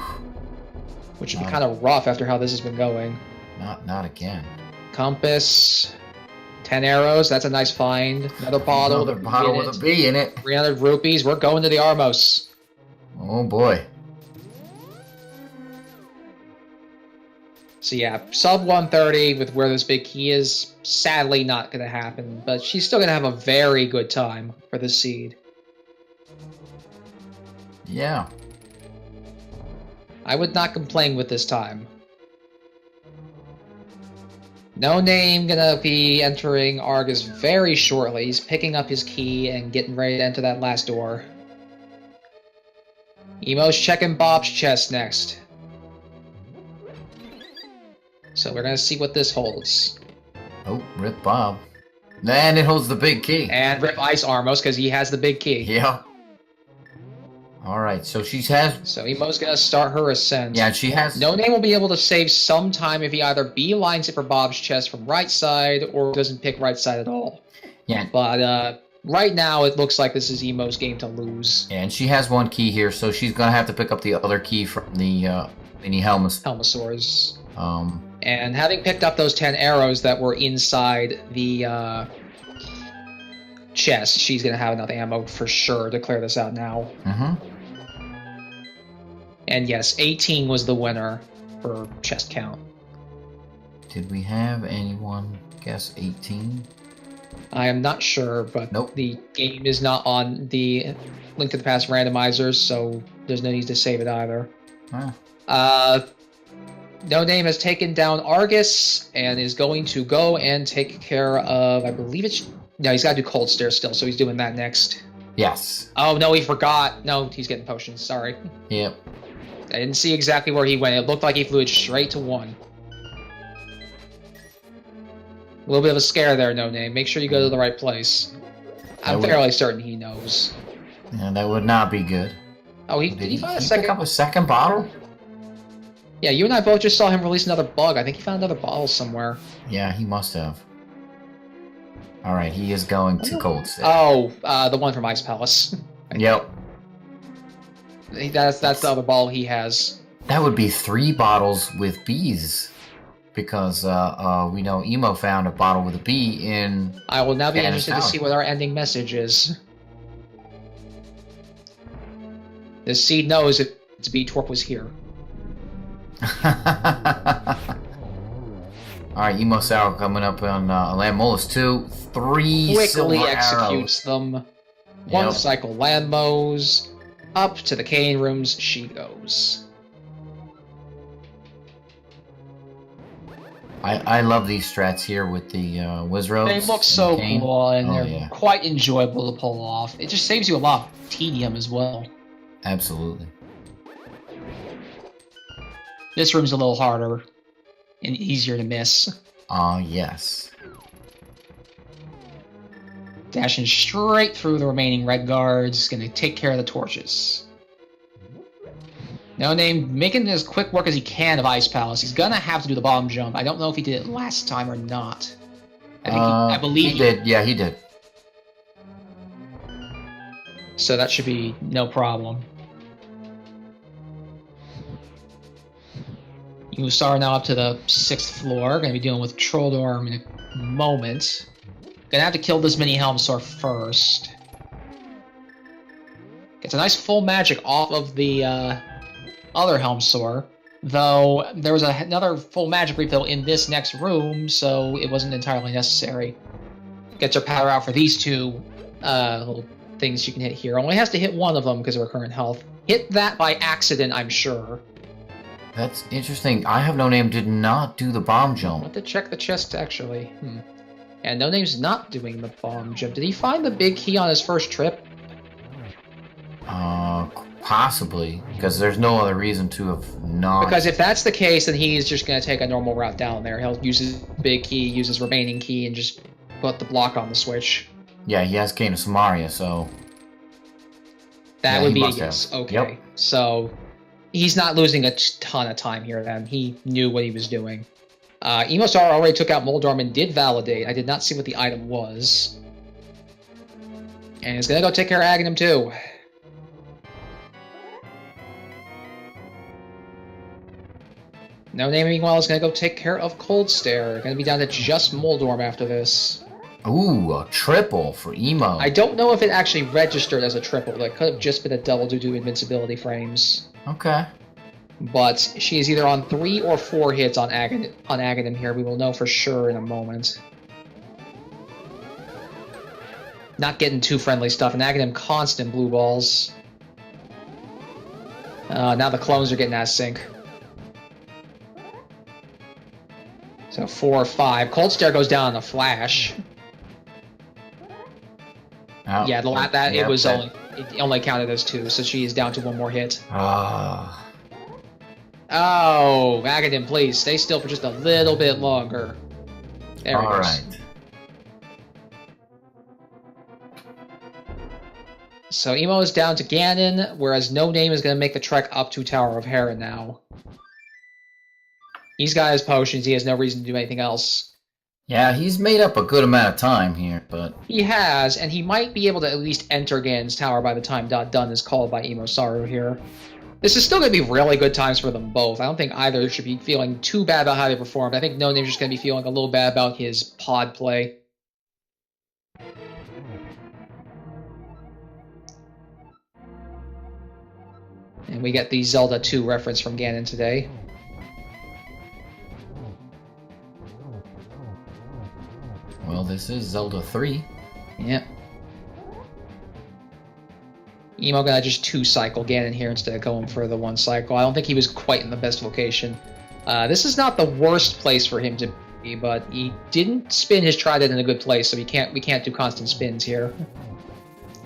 which would be kind of rough after how this has been going. not again. Compass, 10 arrows. That's a nice find. Another bottle. Another bottle with a bee in it. 300 rupees. We're going to the Armos. Oh boy. So yeah, sub 130 with where this big key is, sadly not going to happen, but she's still going to have a very good time for the seed. Yeah. I would not complain with this time. No Name gonna be entering Argus very shortly. He's picking up his key and getting ready to enter that last door. Emo's checking Bob's chest next. So we're gonna see what this holds. Oh, rip Bob. And it holds the big key. And rip Ice Armos because he has the big key. Yeah. Alright, so she has... So Emo's gonna start her ascent. Yeah, she has... No Name will be able to save some time if he either beelines it for Bob's chest from right side or doesn't pick right side at all. Yeah. But right now it looks like this is Emo's game to lose. And she has one key here, so she's gonna have to pick up the other key from the mini Helmosaurs. Um... And having picked up those 10 arrows that were inside the chest, she's going to have enough ammo for sure to clear this out now. Mm-hmm. And yes, 18 was the winner for chest count. Did we have anyone guess 18? I am not sure, but nope. The game is not on the Link to the Past randomizers, so there's no need to save it either. Ah. No Name has taken down Argus and is going to go and take care of, I believe it's... No, he's got to do Cold Stare still, so he's doing that next. Yes. Oh, no, he forgot. No, he's getting potions, sorry. Yep. I didn't see exactly where he went. It looked like he flew it straight to 1. A little bit of a scare there, No Name. Make sure you go to the right place. I'm fairly certain he knows. Yeah, that would not be good. Oh, did he find a second... pick up a second bottle? Yeah, you and I both just saw him release another bug. I think he found another bottle somewhere. Yeah, he must have. Alright, he is going to Cold Stare. Oh, the one from Ice Palace. Yep. That's the other bottle he has. That would be 3 bottles with bees. Because we know Emo found a bottle with a bee in... I will now be interested to see what our ending message is. This seed knows its B-Torp was here. Alright, EmoSaru coming up on Landmolus 2. 3 quickly silver executes arrows. them. One Yep. cycle Landmos. Up to the cane rooms she goes. I love these strats here with the Wizroads. They look so cool, and they're yeah. quite enjoyable to pull off. It just saves you a lot of tedium as well. Absolutely. This room's a little harder and easier to miss. Yes. Dashing straight through the remaining red guards, gonna take care of the torches. No Name making as quick work as he can of Ice Palace. He's gonna have to do the bomb jump. I don't know if he did it last time or not. I believe he did. Yeah, he did. So that should be no problem. EmoSaru now up to the 6th floor. Gonna be dealing with Trolldorm in a moment. Gonna have to kill this mini Helmsaur first. Gets a nice full magic off of the other Helmsaur, though there was another full magic refill in this next room, so it wasn't entirely necessary. Gets her power out for these 2 little things she can hit here. Only has to hit one of them because of her current health. Hit that by accident, I'm sure. That's interesting. IHaveNoName did not do the bomb jump. I want to check the chest, actually. And No Name's not doing the bomb jump. Did he find the big key on his first trip? Possibly, because there's no other reason to have not. Because if that's the case, then he's just going to take a normal route down there. He'll use his big key, use his remaining key, and just put the block on the switch. Yeah, he has Cane of Samaria, so... That yeah, would be a yes. yes. Okay. Yep. So he's not losing a ton of time here then. He knew what he was doing. EmoSaru already took out Moldorm and did validate. I did not see what the item was. And it's gonna go take care of Aghanim too. No Name, meanwhile, is gonna go take care of Cold Stare. Gonna be down to just Moldorm after this. Ooh, a triple for Emo. I don't know if it actually registered as a triple. That could have just been a double due to invincibility frames. Okay. But she is either on 3 or 4 hits on Aghanim here. We will know for sure in a moment. Not getting too friendly stuff, and Aghanim constant blue balls. Now the clones are getting out of sync. So 4 or 5. Cold Stare goes down in a flash. Oh, Yeah, it only counted as 2, so she is down to 1 more hit. Ah. Oh, Aghanim, please stay still for just a little bit longer. There we go. All right. So Emo is down to Ganon, whereas No Name is going to make the trek up to Tower of Hera now. He's got his potions. He has no reason to do anything else. Yeah, he's made up a good amount of time here, but... He has, and he might be able to at least enter Ganon's tower by the time Done is called by EmoSaru here. This is still going to be really good times for them both. I don't think either should be feeling too bad about how they performed. I think No Name's just going to be feeling a little bad about his pod play. And we get the Zelda 2 reference from Ganon today. Well, this is Zelda 3. Yeah. Emo gonna just 2-cycle Ganon here instead of going for the 1 cycle. I don't think he was quite in the best location. This is not the worst place for him to be, but he didn't spin his trident in a good place, so we can't do constant spins here.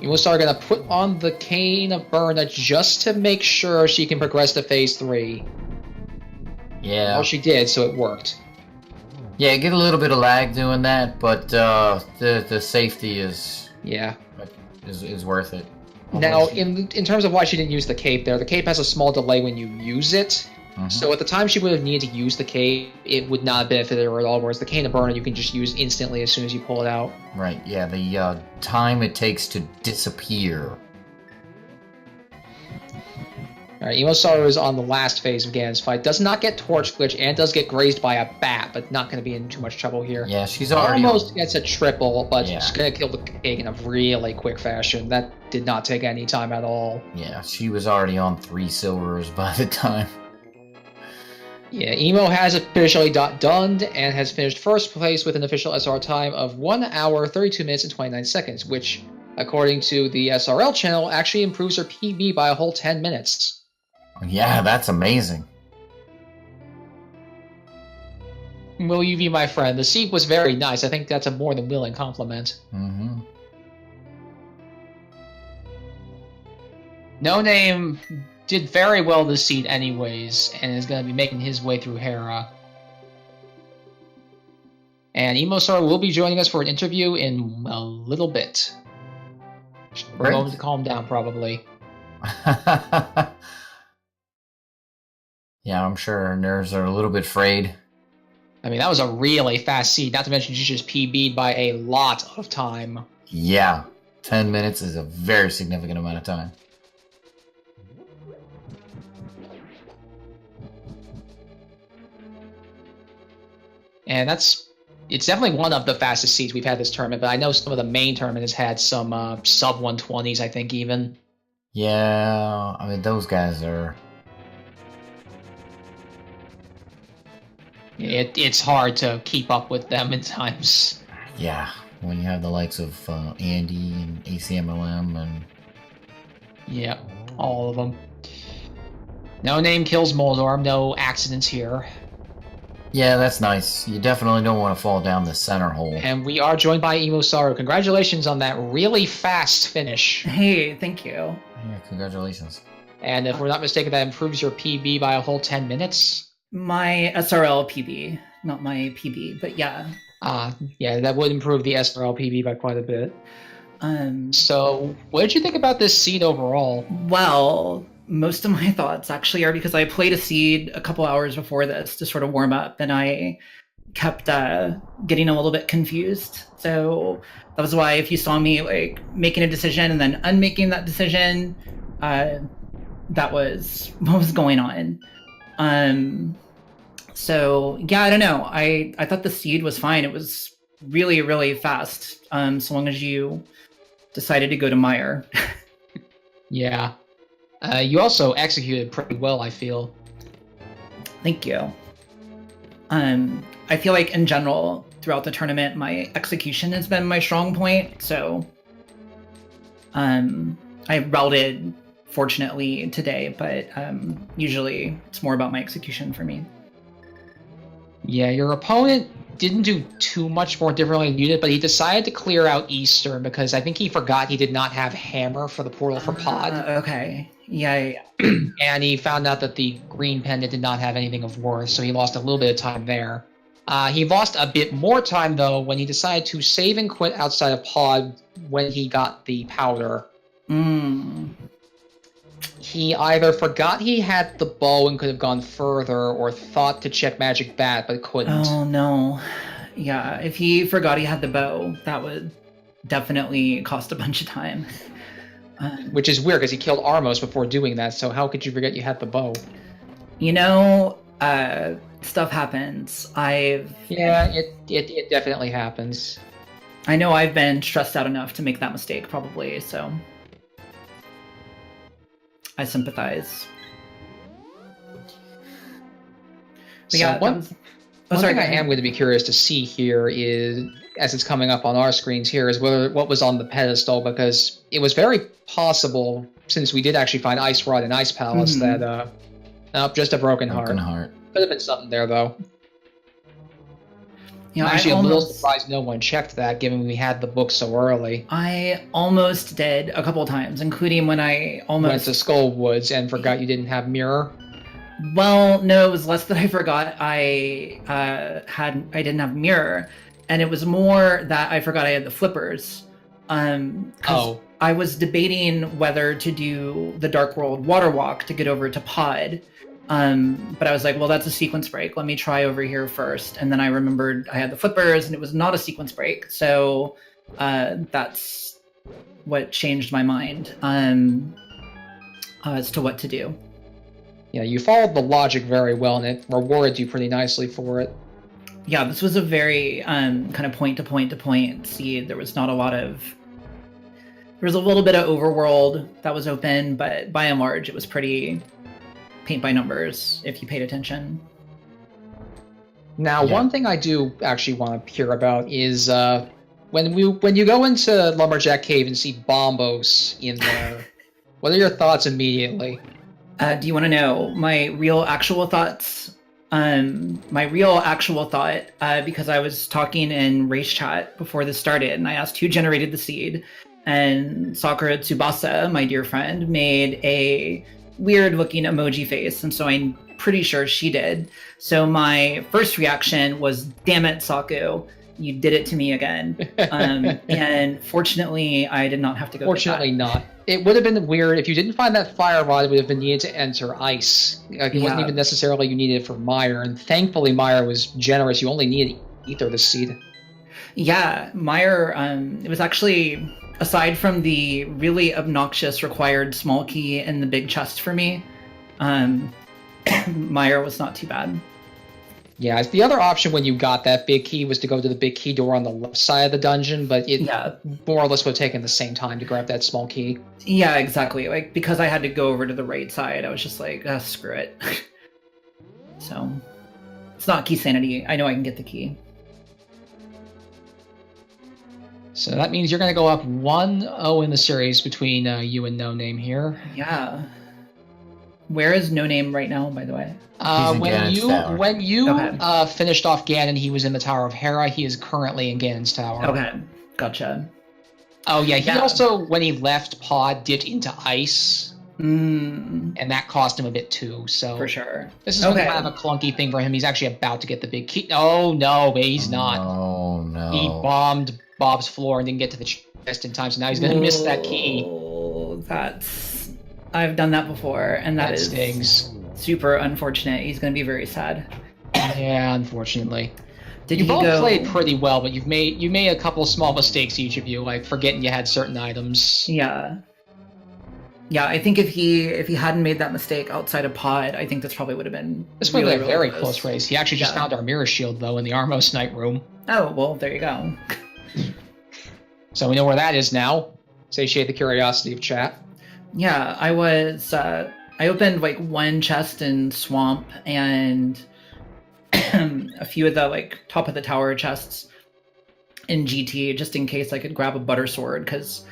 EmoSaru gonna put on the Cane of Burna just to make sure she can progress to Phase 3. Yeah. Well, she did, so it worked. Yeah, get a little bit of lag doing that, but the safety is worth it. Now, in terms of why she didn't use the cape there, the cape has a small delay when you use it. Mm-hmm. So at the time she would have needed to use the cape, it would not have benefited her at all, whereas the Cane of Burna you can just use instantly as soon as you pull it out. Right, yeah, the time it takes to disappear. Alright, EmoSaru is on the last phase of Ganon's fight. Does not get Torch Glitch and does get grazed by a bat, but not going to be in too much trouble here. Yeah, she's already... Almost gets a triple, but Yeah. she's going to kill the cake in a really quick fashion. That did not take any time at all. Yeah, she was already on 3 silvers by the time. Yeah, Emo has officially done and has finished first place with an official SR time of 1 hour, 32 minutes, and 29 seconds, which, according to the SRL channel, actually improves her PB by a whole 10 minutes. Yeah, that's amazing. Will you be my friend? The seed was very nice. I think that's a more than willing compliment. Mm-hmm. No Name did very well this seed anyways, and is going to be making his way through Hera. And EmoSaru will be joining us for an interview in a little bit. We're going to calm down, probably. Yeah, I'm sure her nerves are a little bit frayed. I mean, that was a really fast seed, not to mention she just PB'd by a lot of time. Yeah, 10 minutes is a very significant amount of time. And it's definitely one of the fastest seeds we've had this tournament, but I know some of the main tournament has had some sub-120s, I think, even. Yeah, I mean, those guys are... It's hard to keep up with them at times. Yeah, when you have the likes of Andy and ACMLM and... Yep, all of them. No Name kills Moldorm, no accidents here. Yeah, that's nice. You definitely don't want to fall down the center hole. And we are joined by EmoSaru. Congratulations on that really fast finish. Hey, thank you. Yeah, congratulations. And if we're not mistaken, that improves your PB by a whole 10 minutes. My SRL PB, not my PB, but yeah. Yeah, that would improve the SRL PB by quite a bit. Um, So, what did you think about this seed overall? Well, most of my thoughts actually are because I played a seed a couple hours before this to sort of warm up, and I kept getting a little bit confused. So that was why if you saw me like making a decision and then unmaking that decision, that was what was going on. So yeah, I don't know. I thought the seed was fine. It was really, really fast. So long as you decided to go to Meyer. Yeah. You also executed pretty well, I feel. Thank you. I feel like in general, throughout the tournament, my execution has been my strong point. So I routed fortunately today, but usually it's more about my execution for me. Yeah, your opponent didn't do too much more differently than you did, but he decided to clear out Eastern because I think he forgot he did not have Hammer for the portal for Pod. Okay. Yeah. And he found out that the green pendant did not have anything of worth, so he lost a little bit of time there. He lost a bit more time, though, when he decided to save and quit outside of Pod when he got the powder. He either forgot he had the bow and could have gone further, or thought to check Magic Bat, but couldn't. Oh, no. Yeah, if he forgot he had the bow, that would definitely cost a bunch of time. Which is weird, because he killed Armos before doing that, so how could you forget you had the bow? You know, stuff happens. Yeah, it definitely happens. I know I've been stressed out enough to make that mistake, probably, so I sympathize. But yeah, one thing I am going to be curious to see here is, as it's coming up on our screens here, is what was on the pedestal, because it was very possible, since we did actually find Ice Rod and Ice Palace, that just a broken heart. Could have been something there, though. You know, I'm actually a little surprised no one checked that, given we had the book so early. I almost did a couple times, including when I almost went to Skull Woods and forgot you didn't have Mirror. Well, no, it was less that I forgot I didn't have Mirror, and it was more that I forgot I had the flippers. I was debating whether to do the Dark World Water Walk to get over to Pod. But I was like, well, that's a sequence break. Let me try over here first. And then I remembered I had the flippers and it was not a sequence break. So that's what changed my mind as to what to do. Yeah, you followed the logic very well and it rewarded you pretty nicely for it. Yeah, this was a very kind of point to point seed. There was not a lot of... There was a little bit of overworld that was open, but by and large, it was pretty... paint by numbers if you paid attention. Now, one thing I do actually want to hear about is when you go into Lumberjack Cave and see Bombos in there, what are your thoughts immediately? Do you want to know my real actual thoughts? My real actual thought, because I was talking in race chat before this started, and I asked who generated the seed, and Sakura Tsubasa, my dear friend, made a weird-looking emoji face, and so I'm pretty sure she did. So my first reaction was, damn it, Saku, you did it to me again. And fortunately, I did not have to go Fortunately not. It would have been weird if you didn't find that fire rod. It would have been needed to enter ice. It wasn't even necessarily you needed it for Meyer, and thankfully Meyer was generous. You only needed Ether this seed. Yeah, Meyer, it was actually... Aside from the really obnoxious required small key in the big chest for me, Meyer was not too bad. Yeah, the other option when you got that big key was to go to the big key door on the left side of the dungeon, but it more or less would have taken the same time to grab that small key. Yeah, exactly. Like, because I had to go over to the right side, I was just like, screw it. So, it's not key sanity. I know I can get the key. So that means you're going to go up 1-0 in the series between you and No Name here. Yeah. Where is No Name right now, by the way? When you finished off Ganon, he was in the Tower of Hera. He is currently in Ganon's Tower. Okay, gotcha. Oh yeah, he also, when he left Pod, dipped into ice. And that cost him a bit too, so... For sure. This is kind of a clunky thing for him. He's actually about to get the big key. Oh, no, he's not. Oh, no. He bombed Bob's floor and didn't get to the chest in time, so now he's going to miss that key. That's... I've done that before, and that is stings. Super unfortunate. He's going to be very sad. Yeah, unfortunately. Did You he both go... played pretty well, but you made a couple of small mistakes, each of you, like forgetting you had certain items. Yeah. Yeah, I think if he hadn't made that mistake outside of pod, I think this probably would have been This would have been a really very close race. He actually just Yeah. found our mirror shield, though, in the Armos Night room. Oh, well, there you go. So we know where that is now. Satiate the curiosity of chat. Yeah, I was, I opened, like, one chest in Swamp and a few of the, like, top of the tower chests in GT, just in case I could grab a butter sword, because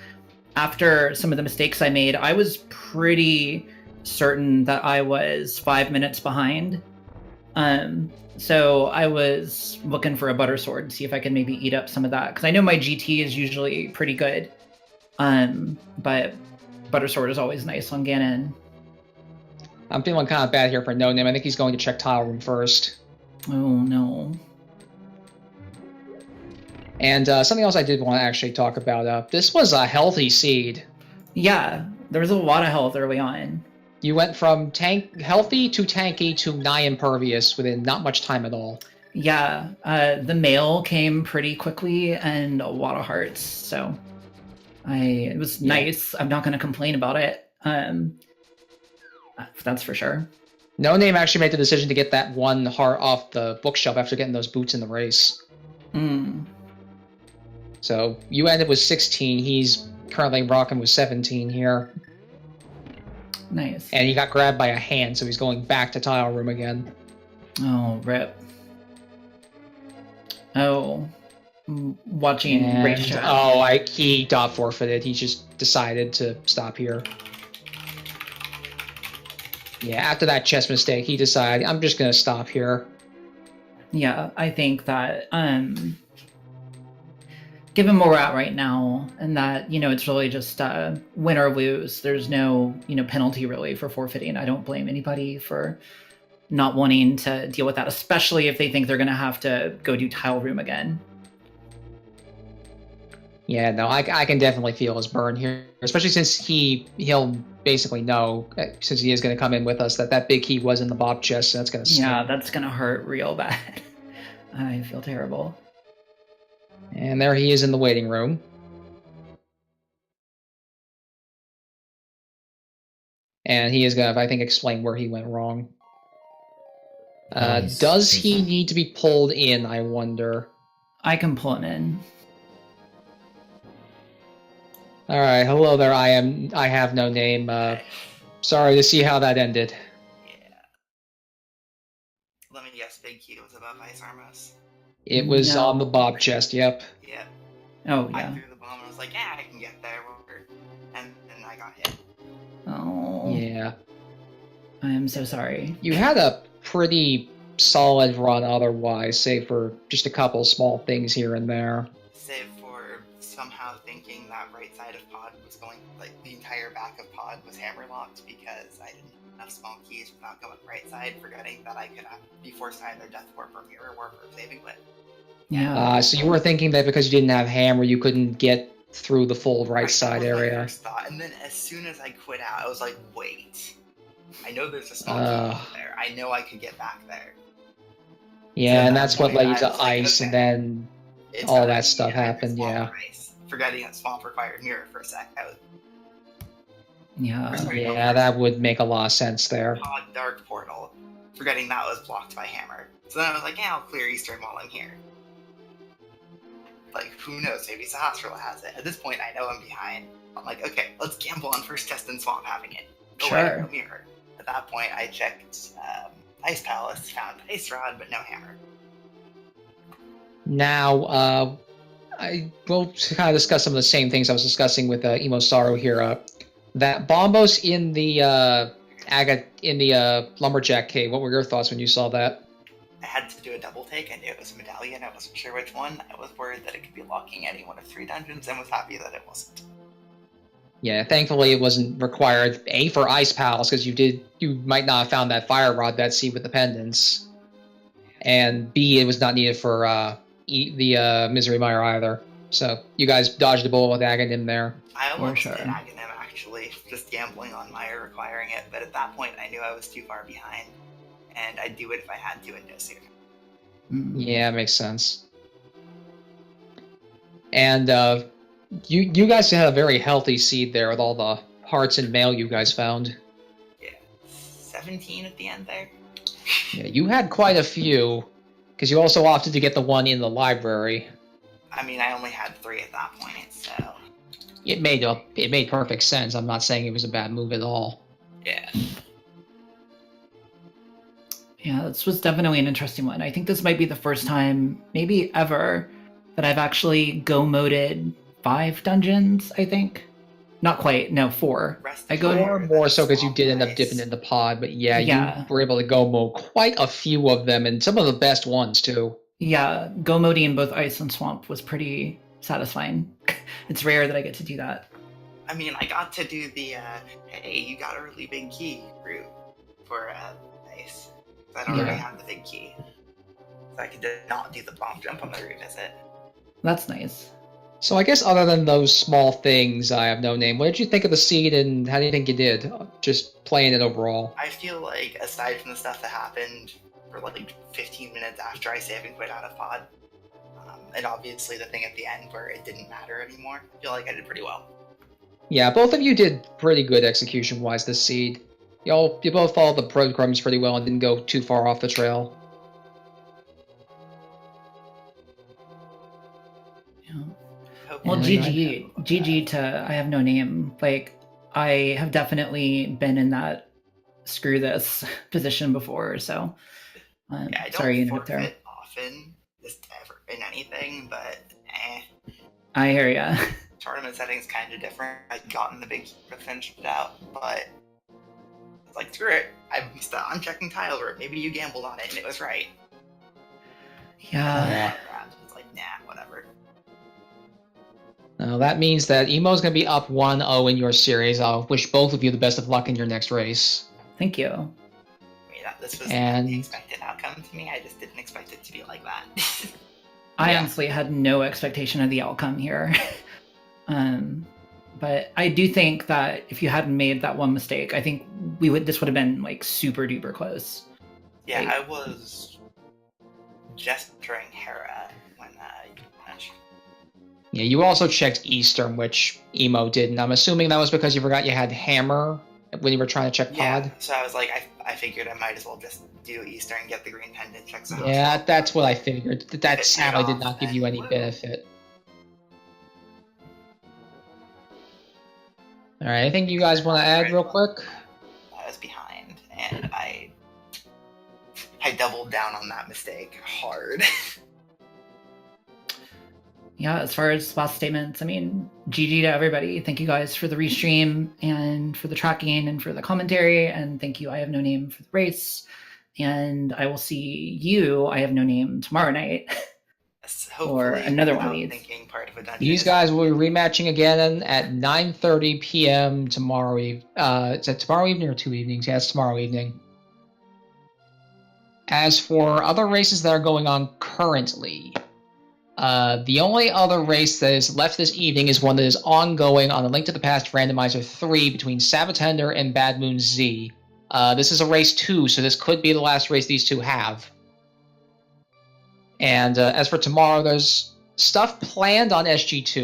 after some of the mistakes I made, I was pretty certain that I was 5 minutes behind. So I was looking for a butter sword to see if I could maybe eat up some of that, because I know my GT is usually pretty good. But butter sword is always nice on Ganon. I'm feeling kind of bad here for No Name. I think he's going to check tile room first. Oh no. And something else I did want to actually talk about. This was a healthy seed. Yeah, there was a lot of health early on. You went from healthy to tanky to nigh impervious within not much time at all. Yeah, the mail came pretty quickly and a lot of hearts, so it was nice. I'm not going to complain about it. That's for sure. No Name actually made the decision to get that one heart off the bookshelf after getting those boots in the race. So you ended with 16. He's currently rocking with 17 here. Nice. And he got grabbed by a hand, so he's going back to tile room again. Oh, rip. Oh, watching race chat. Oh, he got forfeited. He just decided to stop here. Yeah, after that chess mistake, he decided, I'm just going to stop here. Yeah, I think that, given where we're at right now, and that, it's really just win or lose. There's no, penalty really for forfeiting. I don't blame anybody for not wanting to deal with that, especially if they think they're going to have to go do tile room again. Yeah, no, I can definitely feel his burn here, especially since he'll basically know, since he is going to come in with us, that big key was in the bob chest, so that's going to sting. Yeah, that's going to hurt real bad. I feel terrible. And there he is in the waiting room. And he is going to, I think, explain where he went wrong. Does he need to be pulled in, I wonder? I can pull him in. Alright, hello there, I have no name. Sorry to see how that ended. Yeah. Let me guess, Big Key was above Ice Armos. It was on the bob chest, yep. Yep. Oh, I yeah. threw the bomb and was like, yeah, I can get there. And then I got hit. Oh. Yeah. I am so sorry. You had a pretty solid run otherwise, save for just a couple small things here and there. Save for somehow thinking that right side of pod was going, like, the entire back of pod was hammerlocked because I didn't have enough small keys without going right side, forgetting that I could be forced either Death Warp or Mirror Warp or Saving Wit. Yeah. So you were thinking that because you didn't have hammer, you couldn't get through the full right side That was my area. first thought. And then as soon as I quit out, I was like, wait. I know there's a small key there. I know I could get back there. Yeah, So and that's what led you to I was like, ice, okay. and then It's all gotta that be stuff either happened, Swamp yeah. or Ice. Forgetting that Swamp required Mirror for a sec. Yeah. That would make a lot of sense there. Pod Dark Portal. Forgetting that was blocked by Hammer. So then I was like, yeah, I'll clear Eastern while I'm here. Like, who knows? Maybe Sahasrahla has it. At this point, I know I'm behind. I'm like, okay, let's gamble on first test in Swamp having it. Sure. No Mirror. At that point, I checked Ice Palace, found Ice Rod, but no Hammer. Now, I will kind of discuss some of the same things I was discussing with EmoSaru here. That Bombos in the Lumberjack Cave, what were your thoughts when you saw that? I had to do a double take. I knew it was a medallion. I wasn't sure which one. I was worried that it could be locking any one of 3 dungeons and was happy that it wasn't. Yeah, thankfully it wasn't required. A, for Ice Palace, because you might not have found that Fire Rod, that seed with the pendants. And B, it was not needed for the Misery Mire either. So you guys dodged a bullet with Aghanim there. I almost sure. did Aghanim, actually, just gambling on Mire requiring it, but at that point I knew I was too far behind, and I'd do it if I had to in Dosir. Yeah, makes sense. And you guys had a very healthy seed there with all the hearts and mail you guys found. Yeah, 17 at the end there. Yeah, you had quite a few, because you also opted to get the one in the library. I mean, I only had 3 at that point, so It made perfect sense. I'm not saying it was a bad move at all. yeah. Yeah, this was definitely an interesting one. I think this might be the first time, maybe ever, that I've actually go-moded 5 dungeons, I think. Not quite, no, 4. I go More so because you did end up dipping in the pod, but yeah, you were able to go mode quite a few of them, and some of the best ones, too. Yeah, go-moding both ice and swamp was pretty satisfying. It's rare that I get to do that. I mean, I got to do the, hey, you got a really big key route for ice. I don't already have the big key. So I could not do the bomb jump on the revisit. That's nice. So I guess other than those small things, I have no name. What did you think of the seed, and how do you think you did? Just playing it overall. I feel like, aside from the stuff that happened for like 15 minutes after I saved and quit out of pod, and obviously the thing at the end where it didn't matter anymore, I feel like I did pretty well. Yeah, both of you did pretty good execution-wise this seed. You both followed the breadcrumbs pretty well and didn't go too far off the trail. Yeah. Well, GG to I have no name. Like, I have definitely been in that screw this position before, so yeah, I don't sorry, forfeit often, just ever in anything, but I hear ya. Tournament setting's kind of different. I'd gotten the big to finish it out, but it's like, screw it. I'm checking tile room. Maybe you gambled on it and it was right. Yeah. It's like, nah, whatever. Now, that means that Emo's going to be up 1-0 in your series. I'll wish both of you the best of luck in your next race. Thank you. I mean, this was the expected outcome to me. I just didn't expect it to be like that. I honestly had no expectation of the outcome here. But I do think that if you hadn't made that one mistake, I think this would have been like super duper close. Yeah, like, I was gesturing Hera when you finished. Yeah, you also checked Eastern, which Emo didn't. I'm assuming that was because you forgot you had Hammer when you were trying to check Pod. Yeah, so I was like, I figured I might as well just do Eastern and get the green pendant checks out. Yeah, that's what I figured. That sadly did not give you any benefit. Alright, anything you guys want to add real quick? I was behind, and I doubled down on that mistake hard. Yeah, as far as last statements, I mean, GG to everybody. Thank you guys for the restream and for the tracking and for the commentary, and thank you, I have no name, for the race. And I will see you, I have no name, tomorrow night. Or another one of these. These guys will be rematching again at 9:30 p.m. tomorrow evening. Is it tomorrow evening or 2 evenings? Yeah, it's tomorrow evening. As for other races that are going on currently, the only other race that is left this evening is one that is ongoing on the Link to the Past Randomizer 3 between Sabatender and Bad Moon Z. This is a race 2, so this could be the last race these two have. And as for tomorrow, there's stuff planned on SG2.